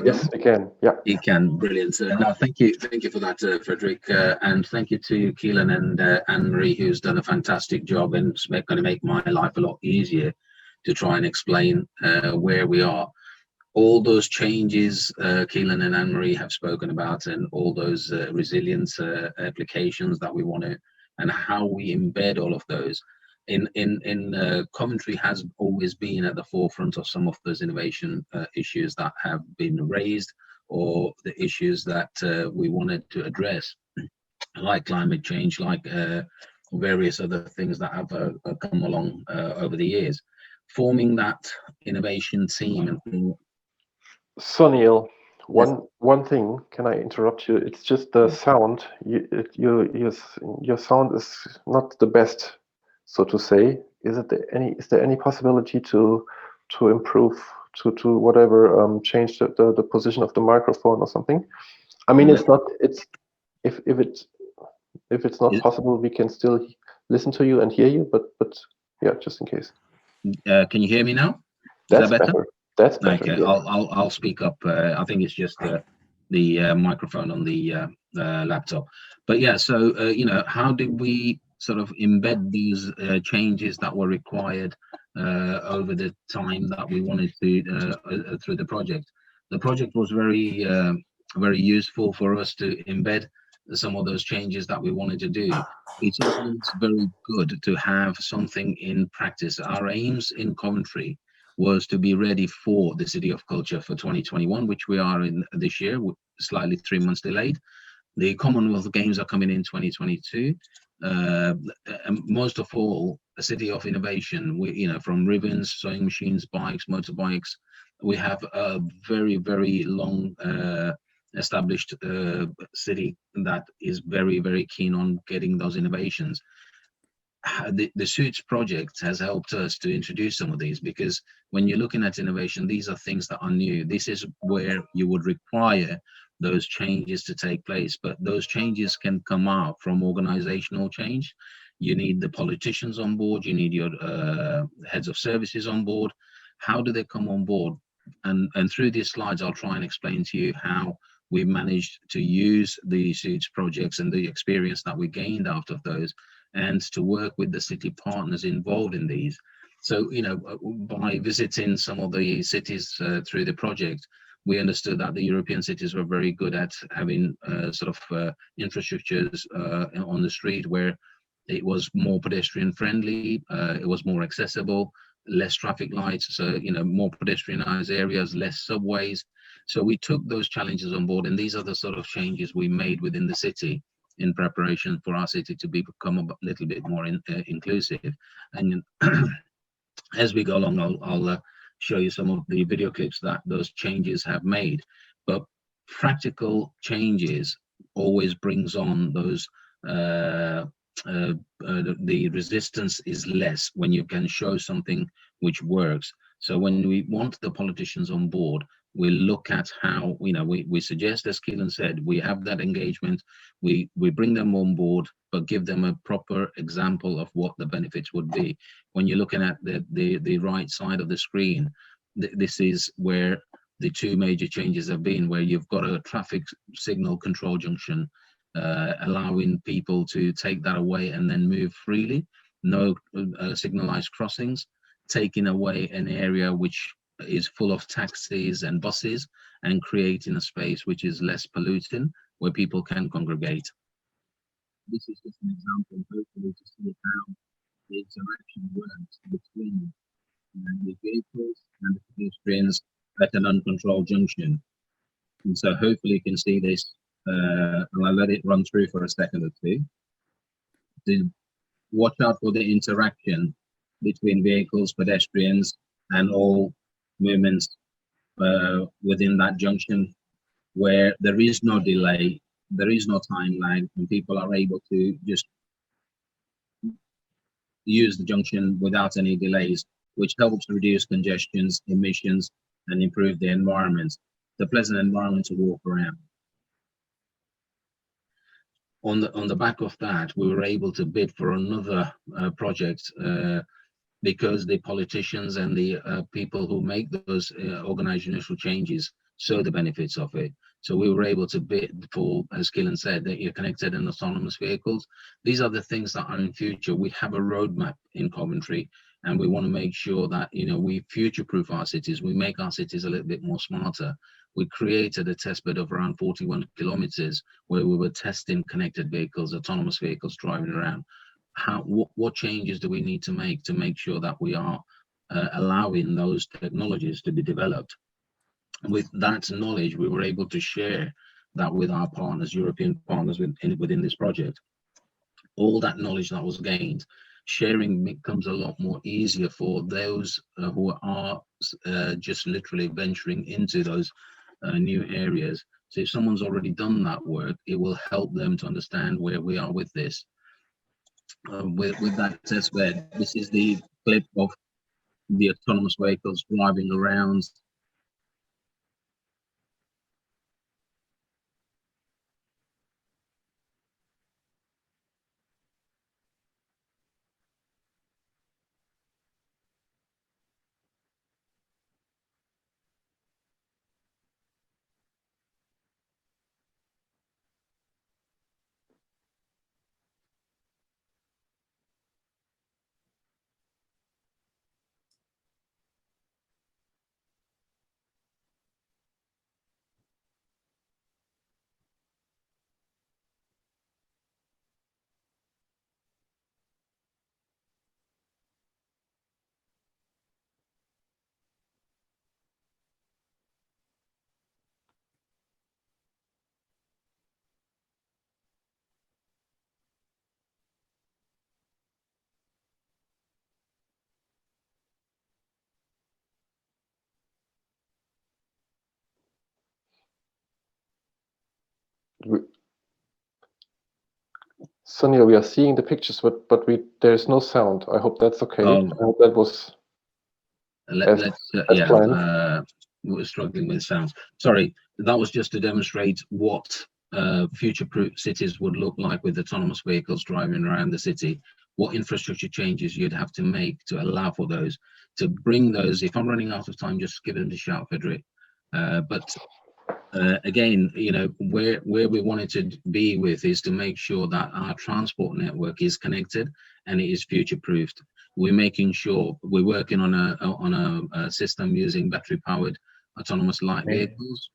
Yes, we can. Yeah, you can. Brilliant. No, thank you for that, Frederick, and thank you to Keelan and Anne-Marie, who's done a fantastic job and it's going to make my life a lot easier to try and explain where we are. All those changes Keelan and Anne-Marie have spoken about, and all those resilience applications that we want to and how we embed all of those. Coventry has always been at the forefront of some of those innovation issues that have been raised, or the issues that we wanted to address, like climate change, like various other things that have come along over the years. Forming that innovation team. Sunil, one thing, can I interrupt you? It's just the sound. Your sound is not the best, so to say. Is there any possibility to improve, to whatever, change the position of the microphone or something? I mean, if it's not possible, we can still listen to you and hear you, but yeah, just in case. Can you hear me now? That's better. That's better. Okay, yeah. I'll speak up. I think it's just the microphone on the laptop. But yeah, so how did we sort of embed these changes that were required over the time that we wanted to through the project? The project was very useful for us to embed some of those changes that we wanted to do. It's always very good to have something in practice. Our aims in Coventry was to be ready for the City of Culture for 2021, which we are in this year, slightly 3 months delayed. The Commonwealth Games are coming in 2022. And most of all, a city of innovation. From ribbons, sewing machines, bikes, motorbikes. We have a very, very long established city that is very, very keen on getting those innovations. The Suits project has helped us to introduce some of these, because when you're looking at innovation, these are things that are new. This is where you would require those changes to take place, but those changes can come out from organizational change. You need the politicians on board, you need your heads of services on board. How do they come on board? And through these slides, I'll try and explain to you how we managed to use the Suits projects and the experience that we gained out of those, and to work with the city partners involved in these. So, by visiting some of the cities through the project, we understood that the European cities were very good at having infrastructures on the street where it was more pedestrian friendly, it was more accessible, less traffic lights, so more pedestrianized areas, less subways. So we took those challenges on board, and these are the sort of changes we made within the city in preparation for our city to become a little bit more inclusive. And as we go along, I'll show you some of the video clips that those changes have made. But practical changes always brings on those the resistance is less when you can show something which works. So when we want the politicians on board, we look at how, we suggest, as Keelan said, we have that engagement, we bring them on board, but give them a proper example of what the benefits would be. When you're looking at the right side of the screen, this is where the two major changes have been, where you've got a traffic signal control junction, allowing people to take that away and then move freely, no signalized crossings, taking away an area which is full of taxis and buses, and creating a space which is less polluting, where people can congregate. This is just an example, hopefully, to see how the interaction works between the vehicles and the pedestrians at an uncontrolled junction. And so hopefully you can see this. I'll let it run through for a second or two. To watch out for the interaction between vehicles, pedestrians, and all movements within that junction, where there is no delay, there is no time lag, and people are able to just use the junction without any delays, which helps reduce congestions, emissions, and improve the environment. The pleasant environment to walk around. On the back of that, we were able to bid for another project because the politicians and the people who make those organizational changes saw the benefits of it. So we were able to bid for, as Keelan said, that you're connected and autonomous vehicles. These are the things that are in future. We have a roadmap in Coventry, and we want to make sure that we future-proof our cities. We make our cities a little bit more smarter. we created a testbed of around 41 kilometers where we were testing connected vehicles, autonomous vehicles driving around. What changes do we need to make sure that we are allowing those technologies to be developed? With that knowledge, we were able to share that with our partners, European partners within this project. All that knowledge that was gained, sharing becomes a lot more easier for those who are just literally venturing into those new areas. So if someone's already done that work, it will help them to understand where we are with this. With that test bed, this is the clip of the autonomous vehicles driving around. Sunil, we are seeing the pictures, but there's no sound. I hope that's okay. I hope that was as planned. We're struggling with sounds. Sorry, that was just to demonstrate what future-proof cities would look like with autonomous vehicles driving around the city. What infrastructure changes you'd have to make to allow for those, to bring those. If I'm running out of time, just give it a shout, Frederick. Again, you know, where we wanted to be with is to make sure that our transport network is connected and it is future-proofed. We're making sure we're working on a system using battery-powered autonomous light vehicles,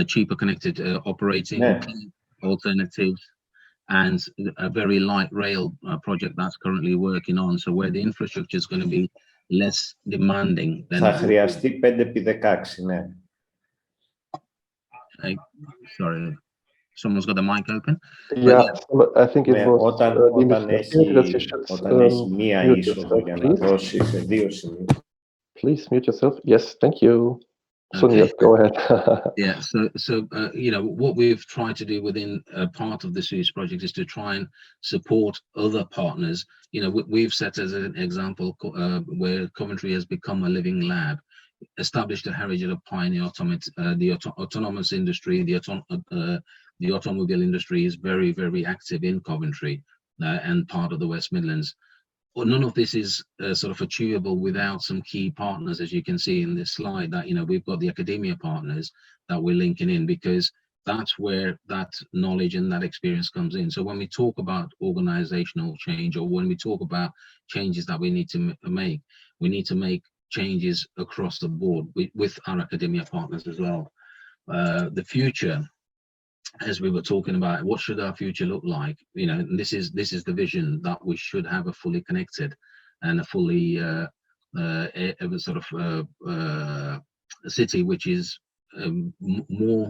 cheaper connected operating alternatives, and a very light rail project that's currently working on. So where the infrastructure is going to be less demanding than. Θα χρειαστεί 5x16, ναι. Sorry, someone's got the mic open. Yeah, I think it was. Όταν έχει μία είσοδο για να δώσει σε δύο σημεία. Please mute yourself. Yes, thank you. Sunil, go ahead. Yeah, so you know, what we've tried to do within part of the Cities project is to try and support other partners. You know, we've set as an example where Coventry has become a living lab, established a heritage of pioneer autonomous industry. The automobile industry is very, very active in Coventry and part of the West Midlands. Well, none of this is sort of achievable without some key partners, as you can see in this slide. That, you know, we've got the academia partners that we're linking in, because that's where that knowledge and that experience comes in. So when we talk about organizational change, or when we talk about changes that we need to make, we need to make changes across the board with our academia partners as well. The future, as we were talking about, what should our future look like? You know, and this is the vision, that we should have a fully connected and a fully sort of a city which is more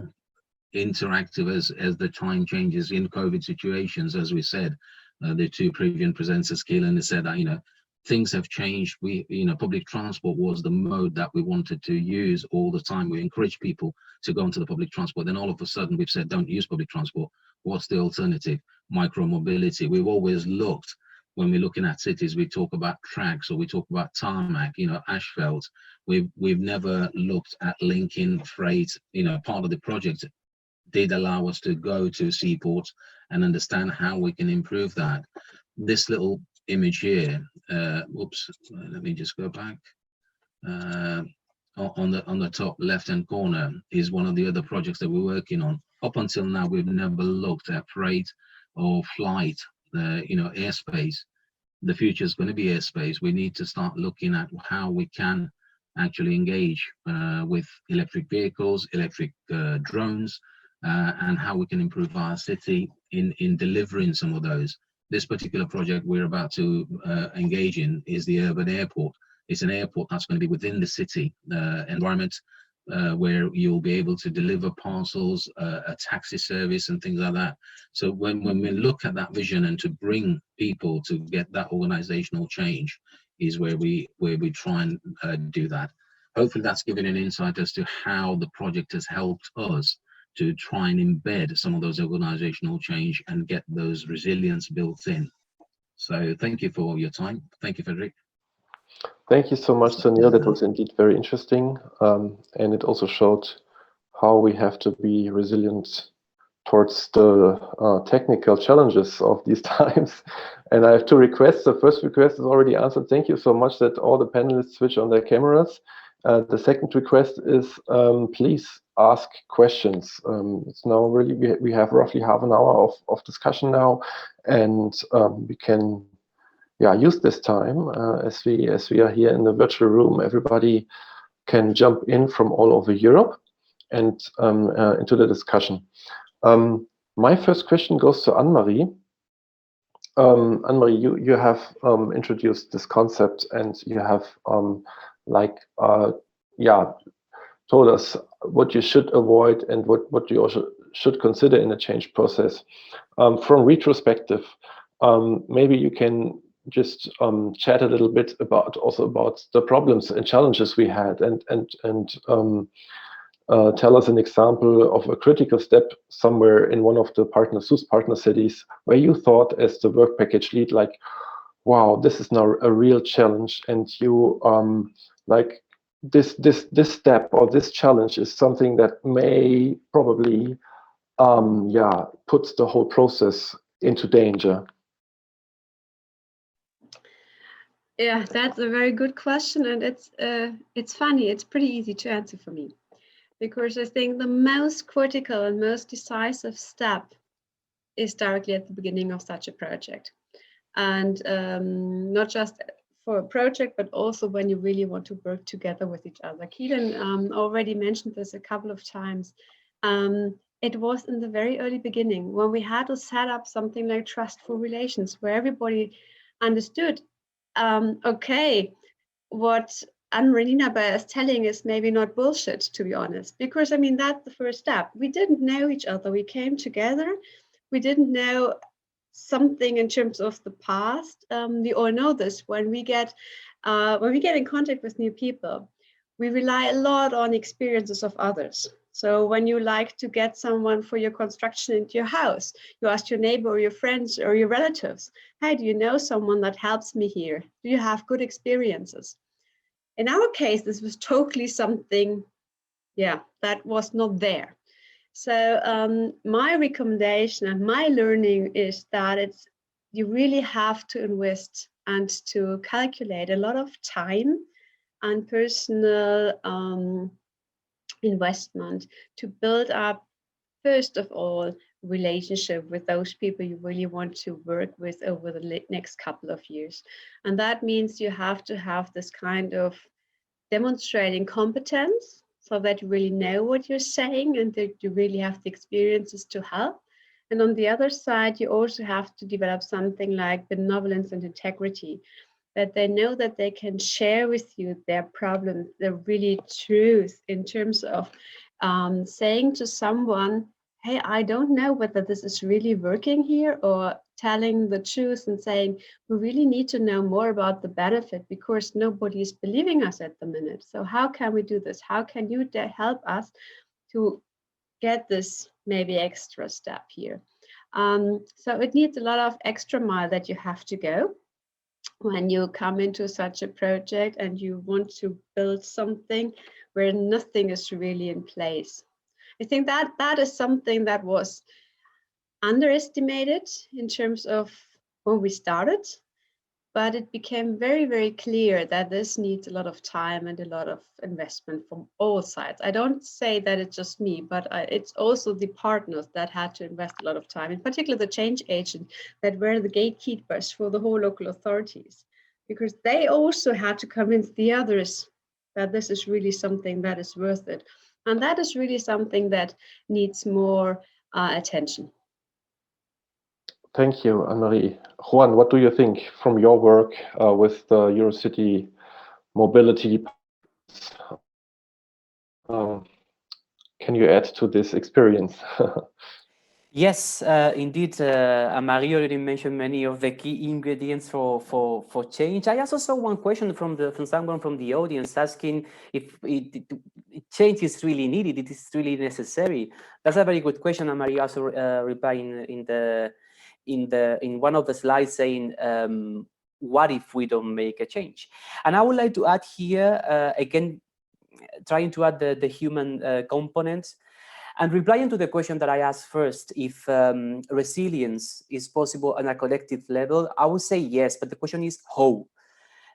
interactive as the time changes in COVID situations. As we said, the two previous presenters, Keelan, has said that, you know, things have changed. You know, public transport was the mode that we wanted to use all the time. We encourage people to go onto the public transport. Then all of a sudden we've said, don't use public transport. What's the alternative? Micro mobility. We've always looked, when we're looking at cities, we talk about tracks, or we talk about tarmac, you know, asphalt. We've never looked at linking freight. You know, part of the project did allow us to go to seaports and understand how we can improve that. This little image here, whoops, let me just go back. On the top left hand corner is one of the other projects that we're working on. Up until now, we've never looked at freight or flight, you know, airspace. The future is going to be airspace. We need to start looking at how we can actually engage with electric vehicles, electric drones, and how we can improve our city in delivering some of those. This particular project we're about to engage in is the urban airport. It's an airport that's going to be within the city environment, where you'll be able to deliver parcels, a taxi service and things like that. So when we look at that vision and to bring people to get that organizational change is where we try and do that. Hopefully that's given an insight as to how the project has helped us to try and embed some of those organizational change and get those resilience built in. So thank you for your time. Thank you, Frederick. Thank you so much, Sunil. That was indeed very interesting. And it also showed how we have to be resilient towards the technical challenges of these times. And I have two requests. The first request is already answered. Thank you so much that all the panelists switch on their cameras. The second request is please ask questions. It's now really, we have roughly half an hour of discussion now, and we can use this time as we are here in the virtual room. Everybody can jump in from all over Europe and into the discussion. My first question goes to Anne-Marie. Anne-Marie, you have introduced this concept, and you have told us what you should avoid and what you also should consider in a change process. From retrospective, maybe you can just chat a little bit about the problems and challenges we had, and tell us an example of a critical step somewhere in one of the SUS partner cities where you thought, as the work package lead, like, wow, this is now a real challenge, and you like this step or this challenge is something that may probably puts the whole process into danger. Yeah, that's a very good question, and it's funny. It's pretty easy to answer for me, because I think the most critical and most decisive step is directly at the beginning of such a project, and not just for a project, but also when you really want to work together with each other. Keelan already mentioned this a couple of times. It was in the very early beginning when we had to set up something like trustful relations, where everybody understood, okay, what Nienaber is telling is maybe not bullshit, to be honest, because I mean, that's the first step. We didn't know each other. We came together. We didn't know something in terms of the past. We all know this. When we get in contact with new people, we rely a lot on experiences of others. So when you like to get someone for your construction into your house, you ask your neighbor or your friends or your relatives, hey, do you know someone that helps me here? Do you have good experiences? In our case, this was totally something, that was not there. So my recommendation and my learning is that you really have to invest and to calculate a lot of time and personal investment to build up, first of all, relationship with those people you really want to work with over the next couple of years. And that means you have to have this kind of demonstrating competence, so that you really know what you're saying and that you really have the experiences to help. And on the other side, you also have to develop something like benevolence and integrity, that they know that they can share with you their problems, the really truth, in terms of saying to someone, hey, I don't know whether this is really working here, or telling the truth and saying, we really need to know more about the benefit because nobody is believing us at the minute. So how can we do this? How can you help us to get this maybe extra step here? So it needs a lot of extra mile that you have to go when you come into such a project and you want to build something where nothing is really in place. I think that is something that was underestimated in terms of when we started, but it became very, very clear that this needs a lot of time and a lot of investment from all sides. I don't say that it's just me, but it's also the partners that had to invest a lot of time, in particular the change agent that were the gatekeepers for the whole local authorities, because they also had to convince the others that this is really something that is worth it. And that is really something that needs more attention. Thank you, Anne-Marie. Juan, what do you think from your work with the Eurocity mobility? Can you add to this experience? Yes, indeed, Marie already mentioned many of the key ingredients for change. I also saw one question from someone from the audience asking if change is really needed, it is really necessary. That's a very good question, and Marie also replied in one of the slides saying, what if we don't make a change? And I would like to add here, again, trying to add the human component. And replying to the question that I asked first, if resilience is possible on a collective level, I would say yes, but the question is how?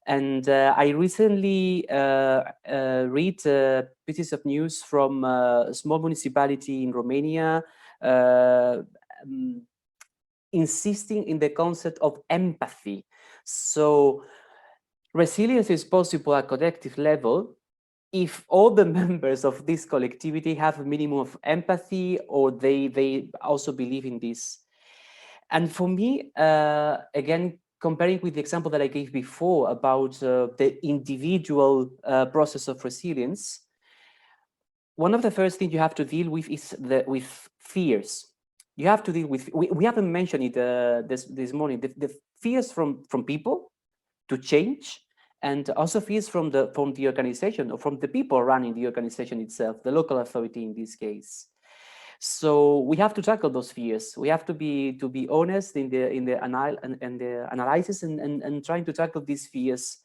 And I recently read pieces of news from a small municipality in Romania insisting in the concept of empathy. So resilience is possible at collective level if all the members of this collectivity have a minimum of empathy, or they also believe in this. And for me, again, comparing with the example that I gave before about the individual process of resilience, one of the first things you have to deal with is with fears. You have to deal with, we haven't mentioned it this morning, the fears from people to change, and also fears from the organization, or from the people running the organization itself, the local authority in this case. So we have to tackle those fears. We have to be honest in the analysis and trying to tackle these fears.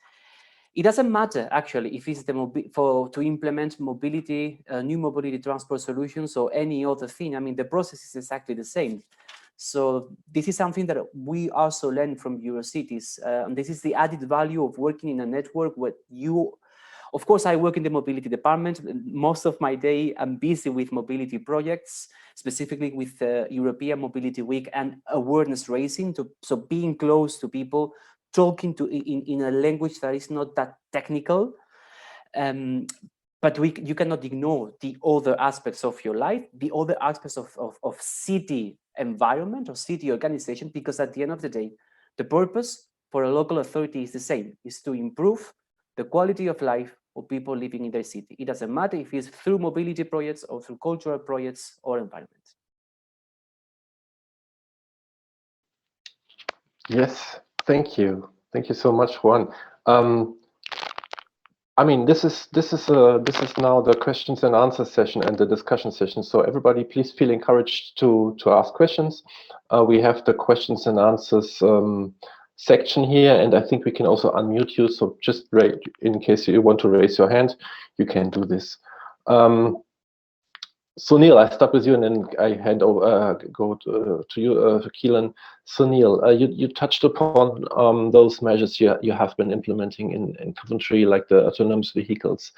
It doesn't matter actually if it's to implement mobility, new mobility transport solutions, or any other thing. I mean, the process is exactly the same. So this is something that we also learn from Eurocities. And this is the added value of working in a network where of course, I work in the mobility department. Most of my day, I'm busy with mobility projects, specifically with European Mobility Week and awareness raising. So being close to people, talking in a language that is not that technical. But you cannot ignore the other aspects of your life, the other aspects of city environment or city organization, because at the end of the day, the purpose for a local authority is the same, is to improve the quality of life of people living in their city. It doesn't matter if it's through mobility projects or through cultural projects or environment. Yes, thank you. Thank you so much, Juan. I mean, this is now the questions and answers session and the discussion session. So everybody, please feel encouraged to ask questions. We have the questions and answers section here, and I think we can also unmute you. So just in case you want to raise your hand, you can do this. Sunil, I start with you, and then I go to you, Keelan. Sunil, you touched upon those measures you have been implementing in Coventry, like the autonomous vehicles.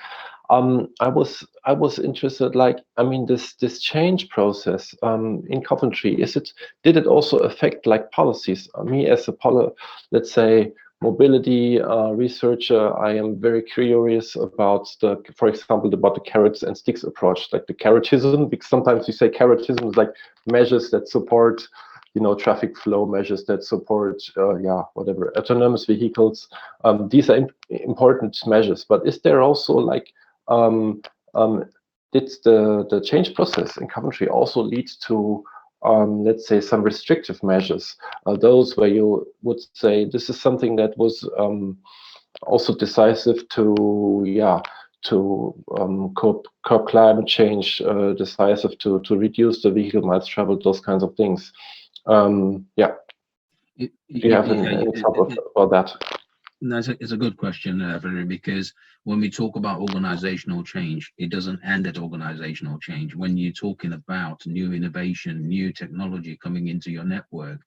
I was interested, like, I mean, this change process in Coventry, did it also affect like policies? Me as let's say, mobility researcher, I am very curious about for example, about the carrots and sticks approach, like the carrotism, because sometimes you say carrotism is like measures that support, traffic flow, measures that support, whatever, autonomous vehicles. These are important measures, but is there also like, did the change process in Coventry also lead to let's say some restrictive measures, those where you would say this is something that was also decisive to curb climate change, decisive to reduce the vehicle miles traveled, those kinds of things. Do you have an example about that? No, it's a good question, Frederick, because when we talk about organizational change, it doesn't end at organizational change. When you're talking about new innovation, new technology coming into your network,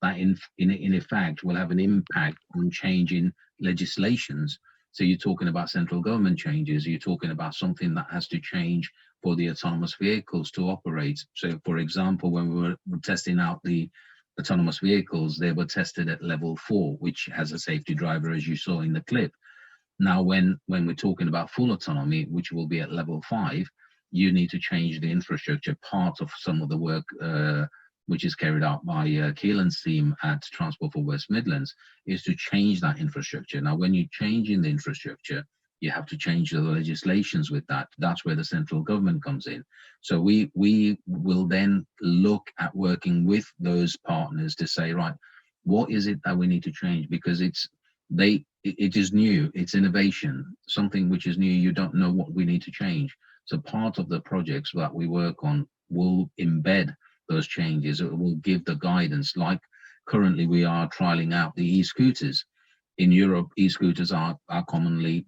that in effect will have an impact on changing legislations. So you're talking about central government changes, you're talking about something that has to change for the autonomous vehicles to operate. So for example, when we were testing out the autonomous vehicles, they were tested at level 4, which has a safety driver, as you saw in the clip. Now, when we're talking about full autonomy, which will be at level 5, you need to change the infrastructure. Part of some of the work which is carried out by Keelan's team at Transport for West Midlands is to change that infrastructure. Now, when you change in the infrastructure, you have to change the legislations with that. That's where the central government comes in. So we will then look at working with those partners to say, right, what is it that we need to change? Because it is new, it's innovation, something which is new, you don't know what we need to change. So part of the projects that we work on will embed those changes. It will give the guidance. Like currently we are trialing out the e-scooters. In Europe, e-scooters are commonly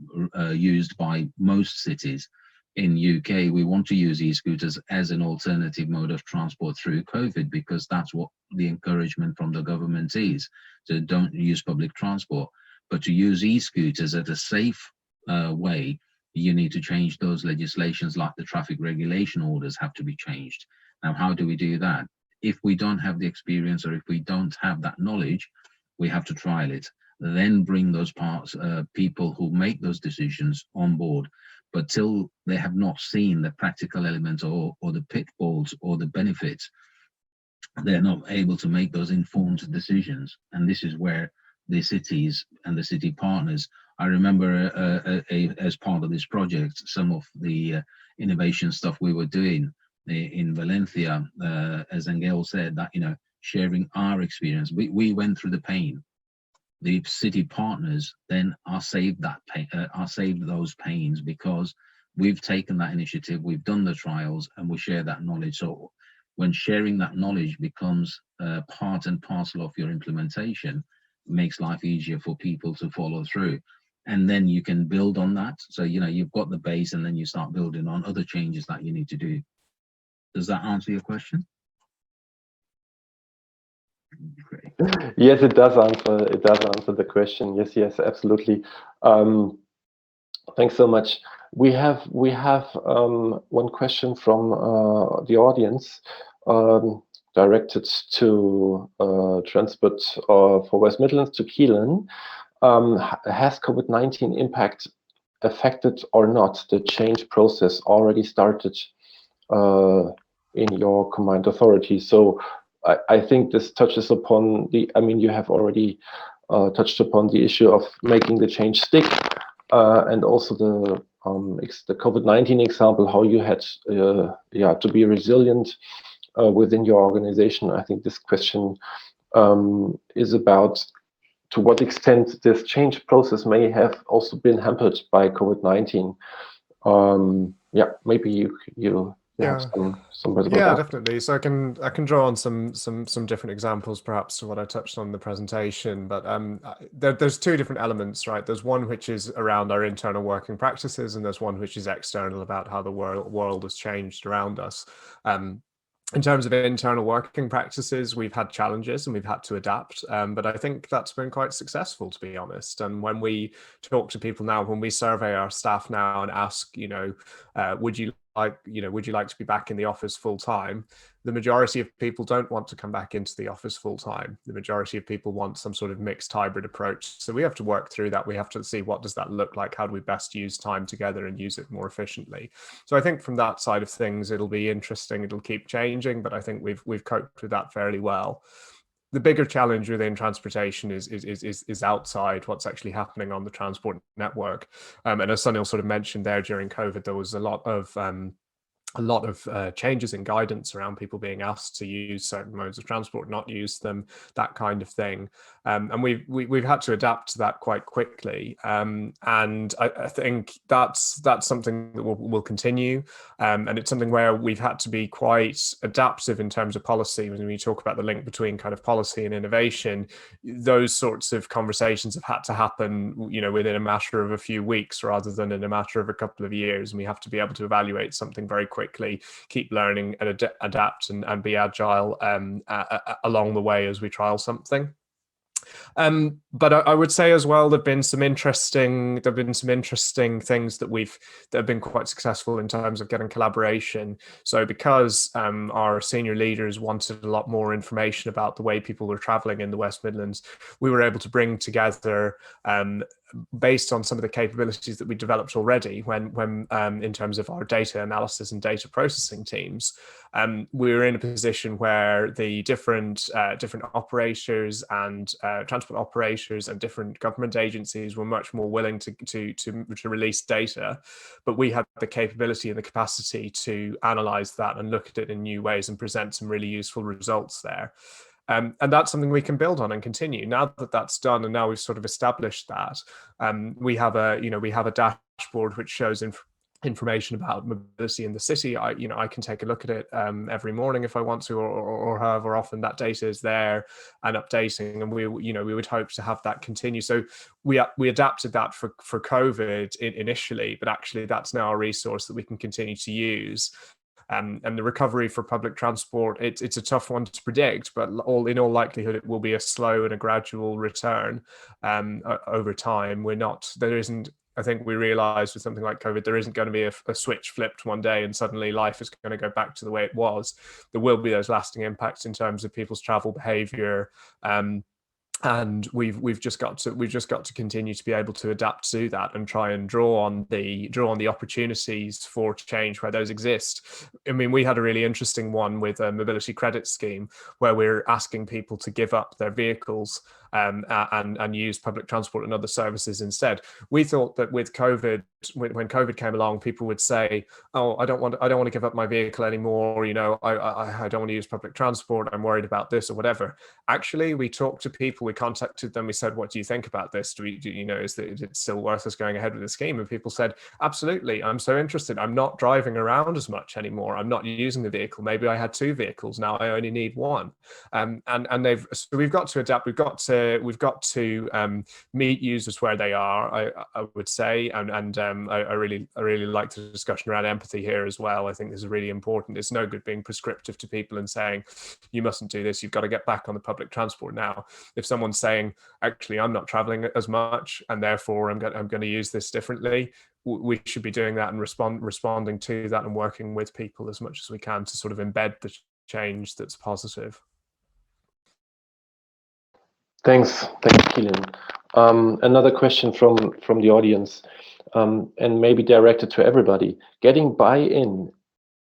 used by most cities. In UK, we want to use e-scooters as an alternative mode of transport through COVID, because that's what the encouragement from the government is. So don't use public transport, but to use e-scooters at a safe way, you need to change those legislations, like the traffic regulation orders have to be changed. Now, how do we do that? If we don't have the experience, or if we don't have that knowledge, we have to trial it, then bring those people who make those decisions on board. But till they have not seen the practical elements or the pitfalls or the benefits, they're not able to make those informed decisions. And this is where the cities and the city partners, I remember as part of this project, some of the innovation stuff we were doing in Valencia, as Angel said, that, sharing our experience, we went through the pain. The city partners then are saved those pains, because we've taken that initiative, we've done the trials, and we share that knowledge. So when sharing that knowledge becomes part and parcel of your implementation, it makes life easier for people to follow through. And then you can build on that. So, you've got the base, and then you start building on other changes that you need to do. Does that answer your question? Great. Yes, it does answer. It does answer the question. Yes, absolutely. Thanks so much. We have one question from the audience, directed to Transport for West Midlands, to Keelan. Has COVID-19 impact affected or not the change process already started in your combined authority? So I think this touches upon you have already touched upon the issue of making the change stick, and also the COVID-19 example, how you had to be resilient within your organization. I think this question is about to what extent this change process may have also been hampered by COVID-19. Maybe you have some words about that. Definitely. So I can draw on some different examples, perhaps, to what I touched on in the presentation. But there's two different elements, right? There's one which is around our internal working practices, and there's one which is external, about how the world has changed around us. In terms of internal working practices, we've had challenges and we've had to adapt, but I think that's been quite successful, to be honest. And when we talk to people now, when we survey our staff now and ask, would you like to be back in the office full time? The majority of people don't want to come back into the office full time. The majority of people want some sort of mixed hybrid approach. So we have to work through that. We have to see, what does that look like? How do we best use time together and use it more efficiently? So I think from that side of things, it'll be interesting. It'll keep changing, but I think we've coped with that fairly well. The bigger challenge within transportation is outside what's actually happening on the transport network. And as Sunil sort of mentioned there, during COVID, there was a lot of changes in guidance around people being asked to use certain modes of transport, not use them, that kind of thing. And we've had to adapt to that quite quickly. And I think that's something that will continue. And it's something where we've had to be quite adaptive in terms of policy. When we talk about the link between kind of policy and innovation, those sorts of conversations have had to happen, within a matter of a few weeks rather than in a matter of a couple of years. And we have to be able to evaluate something very quickly, keep learning and adapt and be agile along the way as we trial something. But I would say as well, there've been some interesting things that have been quite successful in terms of getting collaboration. So because our senior leaders wanted a lot more information about the way people were traveling in the West Midlands, we were able to bring together, based on some of the capabilities that we developed already when in terms of our data analysis and data processing teams, we were in a position where the different operators and transport operators and different government agencies were much more willing to release data, but we had the capability and the capacity to analyze that and look at it in new ways and present some really useful results there. And that's something we can build on and continue. Now that that's done, and now we've sort of established that, we have a dashboard which shows information about mobility in the city. I can take a look at it every morning if I want to, or however often that data is there and updating. And we would hope to have that continue. So we adapted that for COVID initially, but actually that's now a resource that we can continue to use. And the recovery for public transport, it's a tough one to predict, but in all likelihood, it will be a slow and a gradual return over time. I think we realized with something like COVID, there isn't going to be a switch flipped one day and suddenly life is going to go back to the way it was. There will be those lasting impacts in terms of people's travel behavior. And we've just got to continue to be able to adapt to that and try and draw on the opportunities for change where those exist. I mean, we had a really interesting one with a mobility credit scheme where we're asking people to give up their vehicles and use public transport and other services instead. We thought that with COVID, when COVID came along, people would say, "Oh, I don't want to give up my vehicle anymore. I don't want to use public transport. I'm worried about this or whatever." Actually, we talked to people. We contacted them. We said, "What do you think about this? Is it still worth us going ahead with the scheme?" And people said, "Absolutely. I'm so interested. I'm not driving around as much anymore. I'm not using the vehicle. Maybe I had 2 vehicles. Now I only need 1." So we've got to adapt. We've got to meet users where they are. I would say, and I really like the discussion around empathy here as well. I think this is really important. It's no good being prescriptive to people and saying, "You mustn't do this. You've got to get back on the public transport now." If someone's saying, "Actually, I'm not traveling as much, and therefore I'm going to use this differently," we should be doing that and responding to that and working with people as much as we can to sort of embed the change that's positive. Thanks, Keelan. Another question from the audience, and maybe directed to everybody. Getting buy-in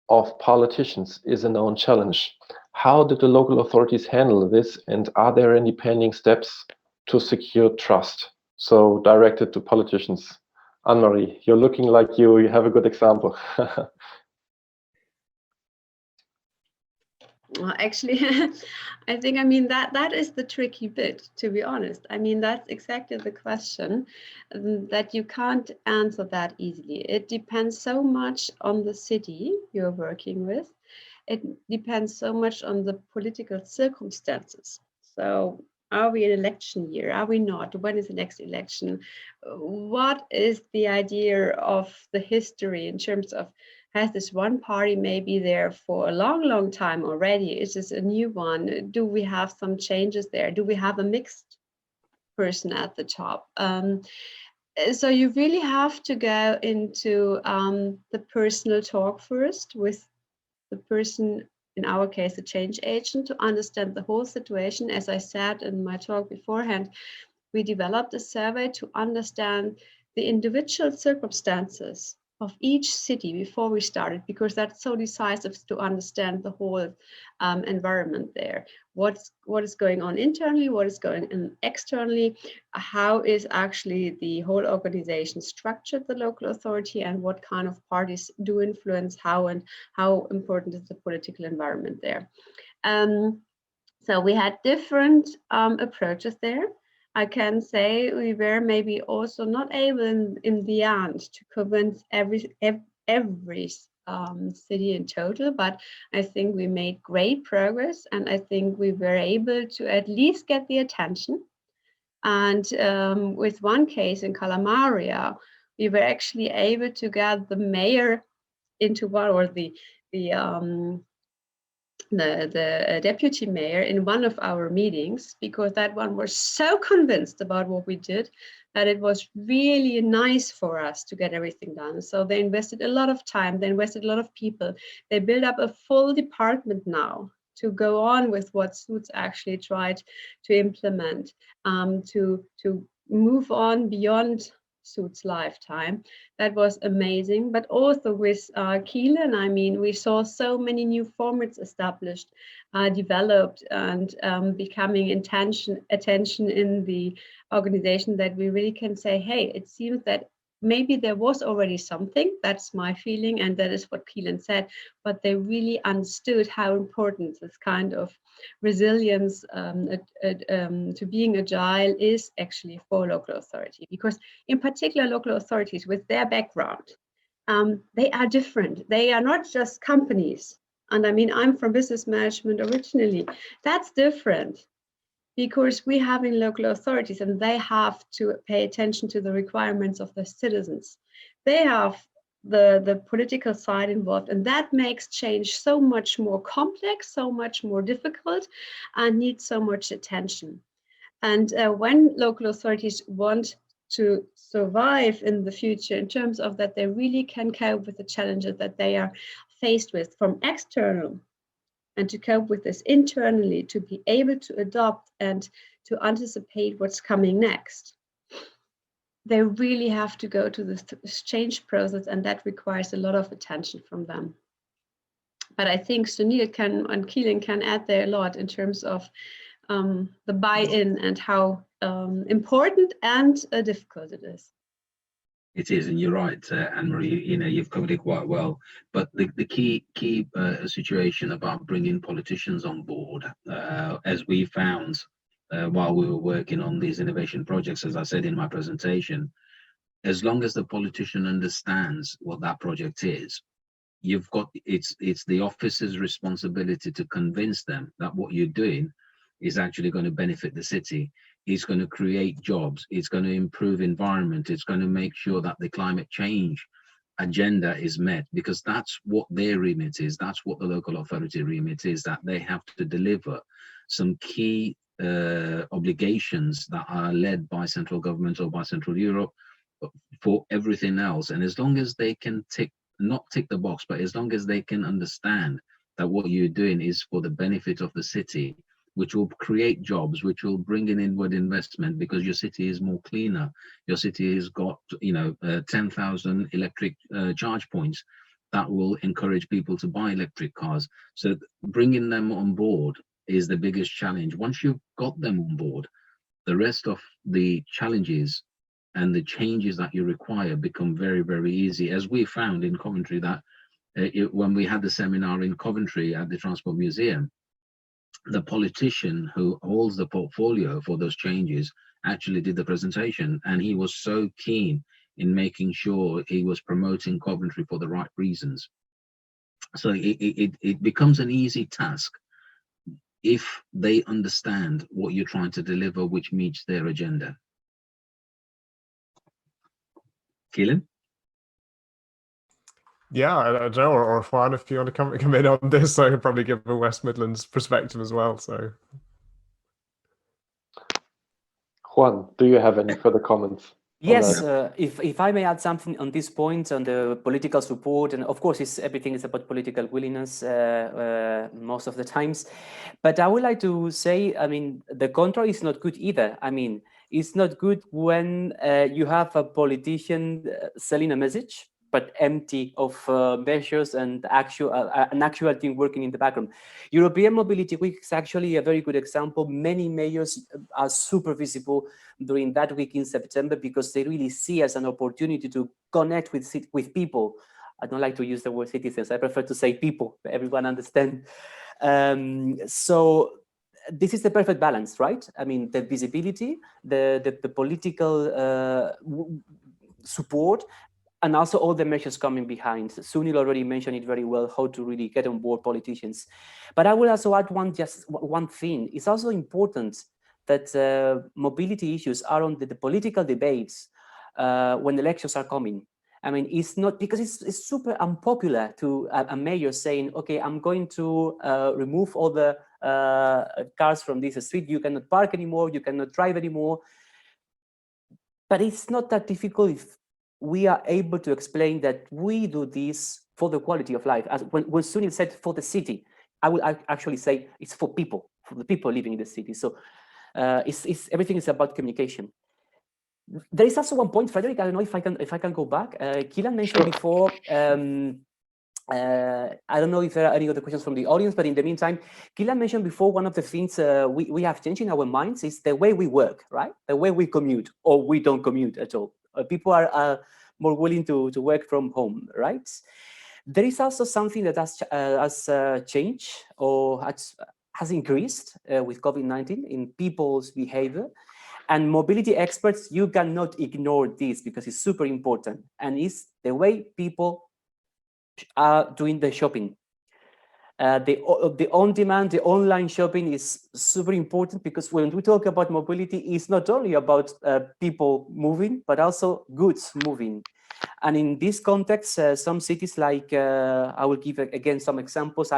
of politicians is a known challenge. How did the local authorities handle this, and are there any pending steps to secure trust? So directed to politicians. Anne-Marie, you're looking like you have a good example. Well, actually, I think, that is the tricky bit, to be honest. That's exactly the question, that you can't answer that easily. It depends so much on the city you're working with. It depends so much on the political circumstances. So are we in election year? Are we not? When is the next election? What is the idea of the history in terms of, has this one party maybe there for a long time already? Is this a new one? Do we have some changes there? Do we have a mixed person at the top? So you really have to go into the personal talk first with the person, in our case, the change agent, to understand the whole situation. As I said in my talk beforehand, we developed a survey to understand the individual circumstances of each city before we started, because that's so decisive to understand the whole environment there. What is going on internally, what is going on externally, how is actually the whole organization structured, the local authority, and what kind of parties do influence how, and how important is the political environment there. So we had different approaches there. I can say we were maybe also not able in the end to convince every city in total, but I think we made great progress, and I think we were able to at least get the attention. And with one case in Calamaria, we were actually able to get the mayor into one, or the the deputy mayor in one of our meetings, because that one was so convinced about what we did that it was really nice for us to get everything done. So they invested a lot of time, they invested a lot of people. They built up a full department now to go on with what Suits actually tried to implement, to move on beyond Suits' lifetime. That was amazing. But also with Keelan, I mean, we saw so many new formats established, developed, and becoming attention in the organization, that we really can say, hey, it seems that maybe there was already something, that's my feeling, and that is what Keelan said, but they really understood how important this kind of resilience to being agile is actually for local authority. Because in particular, local authorities with their background, they are different. They are not just companies. And I mean, I'm from business management originally. That's different, because we have in local authorities and they have to pay attention to the requirements of the citizens. They have the political side involved, and that makes change so much more complex, so much more difficult, and needs so much attention. And when local authorities want to survive in the future, in terms of that they really can cope with the challenges that they are faced with from external, and to cope with this internally, to be able to adopt and to anticipate what's coming next, they really have to go to this change process, and that requires a lot of attention from them. But I think Sunil and Keelan can add there a lot in terms of the buy-in and how important and difficult it is. It is, and you're right, Anne-Marie, you know, you've covered it quite well. But the key situation about bringing politicians on board, as we found while we were working on these innovation projects, as I said in my presentation, as long as the politician understands what that project is, you've got, it's the officer's responsibility to convince them that what you're doing is actually going to benefit the city. It's going to create jobs, it's going to improve environment, it's going to make sure that the climate change agenda is met, because that's what their remit is, that's what the local authority remit is, that they have to deliver some key obligations that are led by central government or by Central Europe for everything else. And as long as they can not tick the box, but as long as they can understand that what you're doing is for the benefit of the city, which will create jobs, which will bring in inward investment, because your city is more cleaner. Your city has got, you know, 10,000 electric charge points that will encourage people to buy electric cars. So bringing them on board is the biggest challenge. Once you've got them on board, the rest of the challenges and the changes that you require become very, very easy. As we found in Coventry, that when we had the seminar in Coventry at the Transport Museum, the politician who holds the portfolio for those changes actually did the presentation, and he was so keen in making sure he was promoting Coventry for the right reasons. So it becomes an easy task if they understand what you're trying to deliver, which meets their agenda. Keelan? Yeah, I don't know, or Juan, if you want to come in on this, I could probably give a West Midlands perspective as well. So, Juan, do you have any further comments? Yes, if I may add something on this point, on the political support, and of course everything is about political willingness most of the times, but I would like to say, I mean, the contrary is not good either. I mean, it's not good when you have a politician selling a message, but empty of measures and an actual team working in the background. European Mobility Week is actually a very good example. Many mayors are super visible during that week in September, because they really see as an opportunity to connect with people. I don't like to use the word citizens, I prefer to say people, everyone understand. So this is the perfect balance, right? I mean, the visibility, the political support, and also all the measures coming behind. Sunil already mentioned it very well, how to really get on board politicians. But I will also add one thing. It's also important that mobility issues are on the political debates when elections are coming. I mean, it's not because it's super unpopular to a mayor saying, okay, I'm going to remove all the cars from this street. You cannot park anymore. You cannot drive anymore. But it's not that difficult if we are able to explain that we do this for the quality of life. As when Sunil said for the city, I would actually say it's for people, for the people living in the city. So everything is about communication. There is also one point, Frederick. I don't know if I can go back. Keelan mentioned before. I don't know if there are any other questions from the audience, but in the meantime, Keelan mentioned before one of the things we have changed in our minds is the way we work, right? The way we commute, or we don't commute at all. People are more willing to work from home, right? There is also something that has changed or has increased with COVID-19 in people's behavior. And mobility experts, you cannot ignore this because it's super important. And it's the way people are doing the shopping. The on-demand, the online shopping is super important because when we talk about mobility, it's not only about people moving, but also goods moving. And in this context, some cities like, I will give again some examples.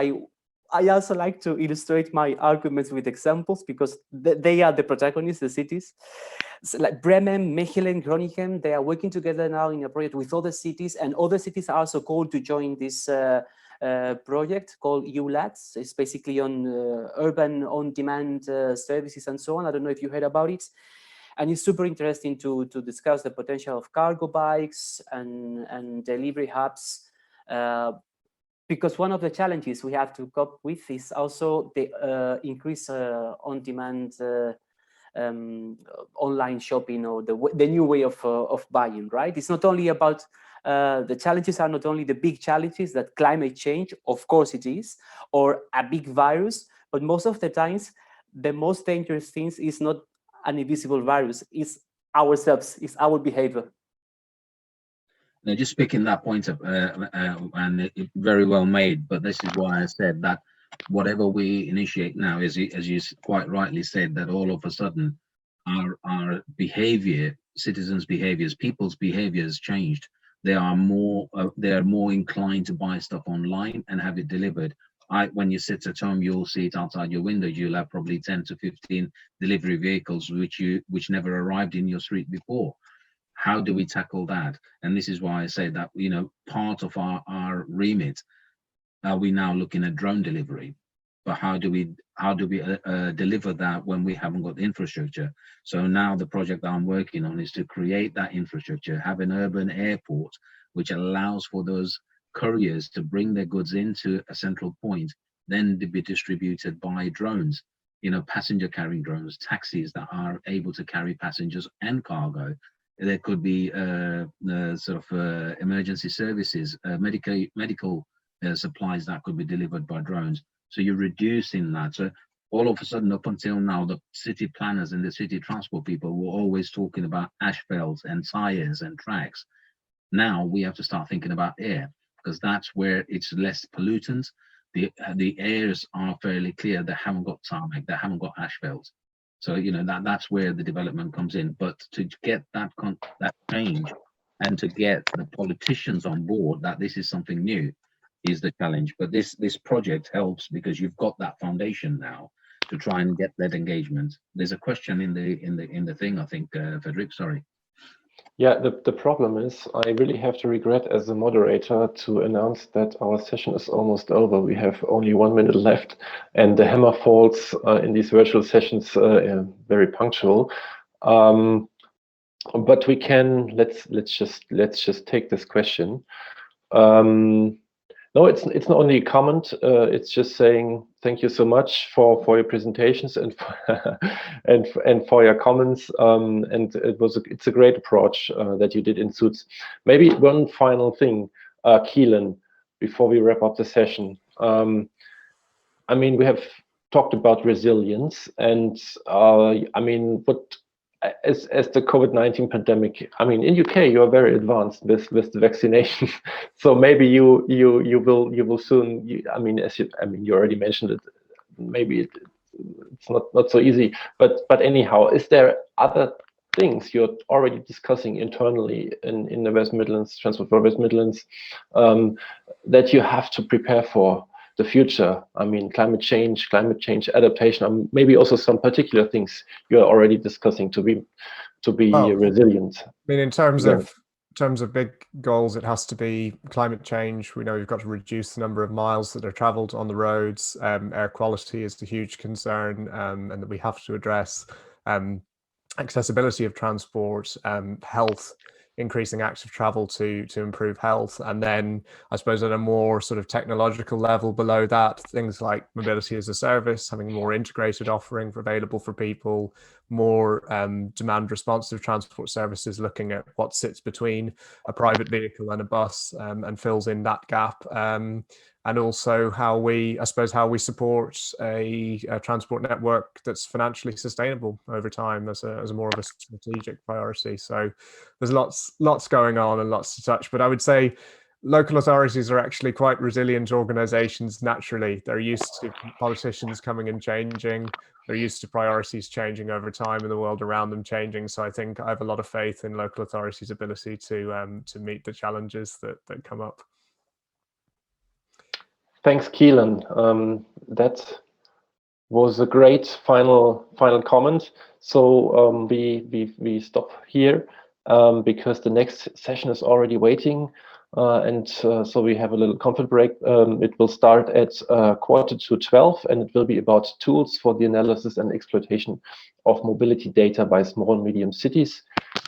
I also like to illustrate my arguments with examples because they are the protagonists, the cities. So like Bremen, Mechelen, Groningen, they are working together now in a project with other cities, and other cities are also called to join this project called ULADS. It's basically on urban on-demand services and so on. I don't know if you heard about it. And it's super interesting to discuss the potential of cargo bikes and delivery hubs. Because one of the challenges we have to cope with is also the increase on-demand online shopping, or the new way of buying, right? It's not only about, the challenges are not only the big challenges that climate change, of course it is, or a big virus, but most of the times, the most dangerous things is not an invisible virus, it's ourselves, it's our behavior. Now, just picking that point up, and it very well made, but this is why I said that whatever we initiate now, as you quite rightly said, that all of a sudden our behavior, citizens' behaviors, people's behaviors changed. They are more inclined to buy stuff online and have it delivered. When you sit at home, you'll see it outside your window. You'll have probably 10 to 15 delivery vehicles which never arrived in your street before. How do we tackle that? And this is why I say that, you know, part of our remit, we now looking at drone delivery, but how do we deliver that when we haven't got the infrastructure? So now the project that I'm working on is to create that infrastructure, have an urban airport, which allows for those couriers to bring their goods into a central point, then to be distributed by drones, you know, passenger carrying drones, taxis that are able to carry passengers and cargo. There could be emergency services, medical supplies that could be delivered by drones. So you're reducing that. So all of a sudden, up until now, the city planners and the city transport people were always talking about asphalt and tires and tracks. Now we have to start thinking about air, because that's where it's less pollutant. The airs are fairly clear. They haven't got tarmac, they haven't got asphalt. So, you know, that's where the development comes in. But to get that change and to get the politicians on board that this is something new is the challenge. But this project helps because you've got that foundation now to try and get that engagement. There's a question in the thing, I think, Frederick, sorry. Yeah, the problem is I really have to regret as a moderator to announce that our session is almost over. We have only 1 minute left, and the hammer falls in these virtual sessions very punctual. But we can let's just take this question. No, it's not only a comment. It's just saying thank you so much for your presentations and and for your comments. And it's a great approach that you did in Suits. Maybe one final thing, Keelan, before we wrap up the session. I mean, we have talked about resilience, and I mean, what as the COVID-19 pandemic, I mean, in UK you are very advanced with the vaccination, so maybe you will soon. I mean, you already mentioned it. Maybe it's not so easy, but anyhow, is there other things you're already discussing internally in the West Midlands, Transport for West Midlands, that you have to prepare for the future? I mean, climate change adaptation, maybe also some particular things you're already discussing to be resilient. I mean, in terms of big goals, it has to be climate change. We know we've got to reduce the number of miles that are traveled on the roads. Air quality is a huge concern, and that we have to address. Accessibility of transport, health, increasing active travel to improve health. And then I suppose at a more sort of technological level below that, things like mobility as a service, having a more integrated offering available for people, more demand responsive transport services, looking at what sits between a private vehicle and a bus and fills in that gap. And also how we support a transport network that's financially sustainable over time as a more of a strategic priority. So there's lots going on and lots to touch. But I would say local authorities are actually quite resilient organisations naturally. They're used to politicians coming and changing. They're used to priorities changing over time and the world around them changing. So I think I have a lot of faith in local authorities' ability to meet the challenges that come up. Thanks, Keelan. That was a great final comment. So we stop here because the next session is already waiting, and so we have a little comfort break. It will start at 11:45, and it will be about tools for the analysis and exploitation of mobility data by small and medium cities.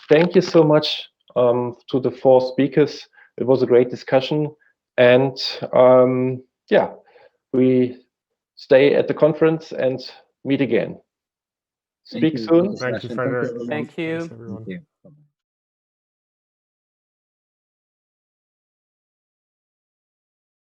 Thank you so much to the 4 speakers. It was a great discussion, and yeah, we stay at the conference and meet again. Speak soon. Thank you, Frederick. Thank you. Thanks, everyone. Thank you.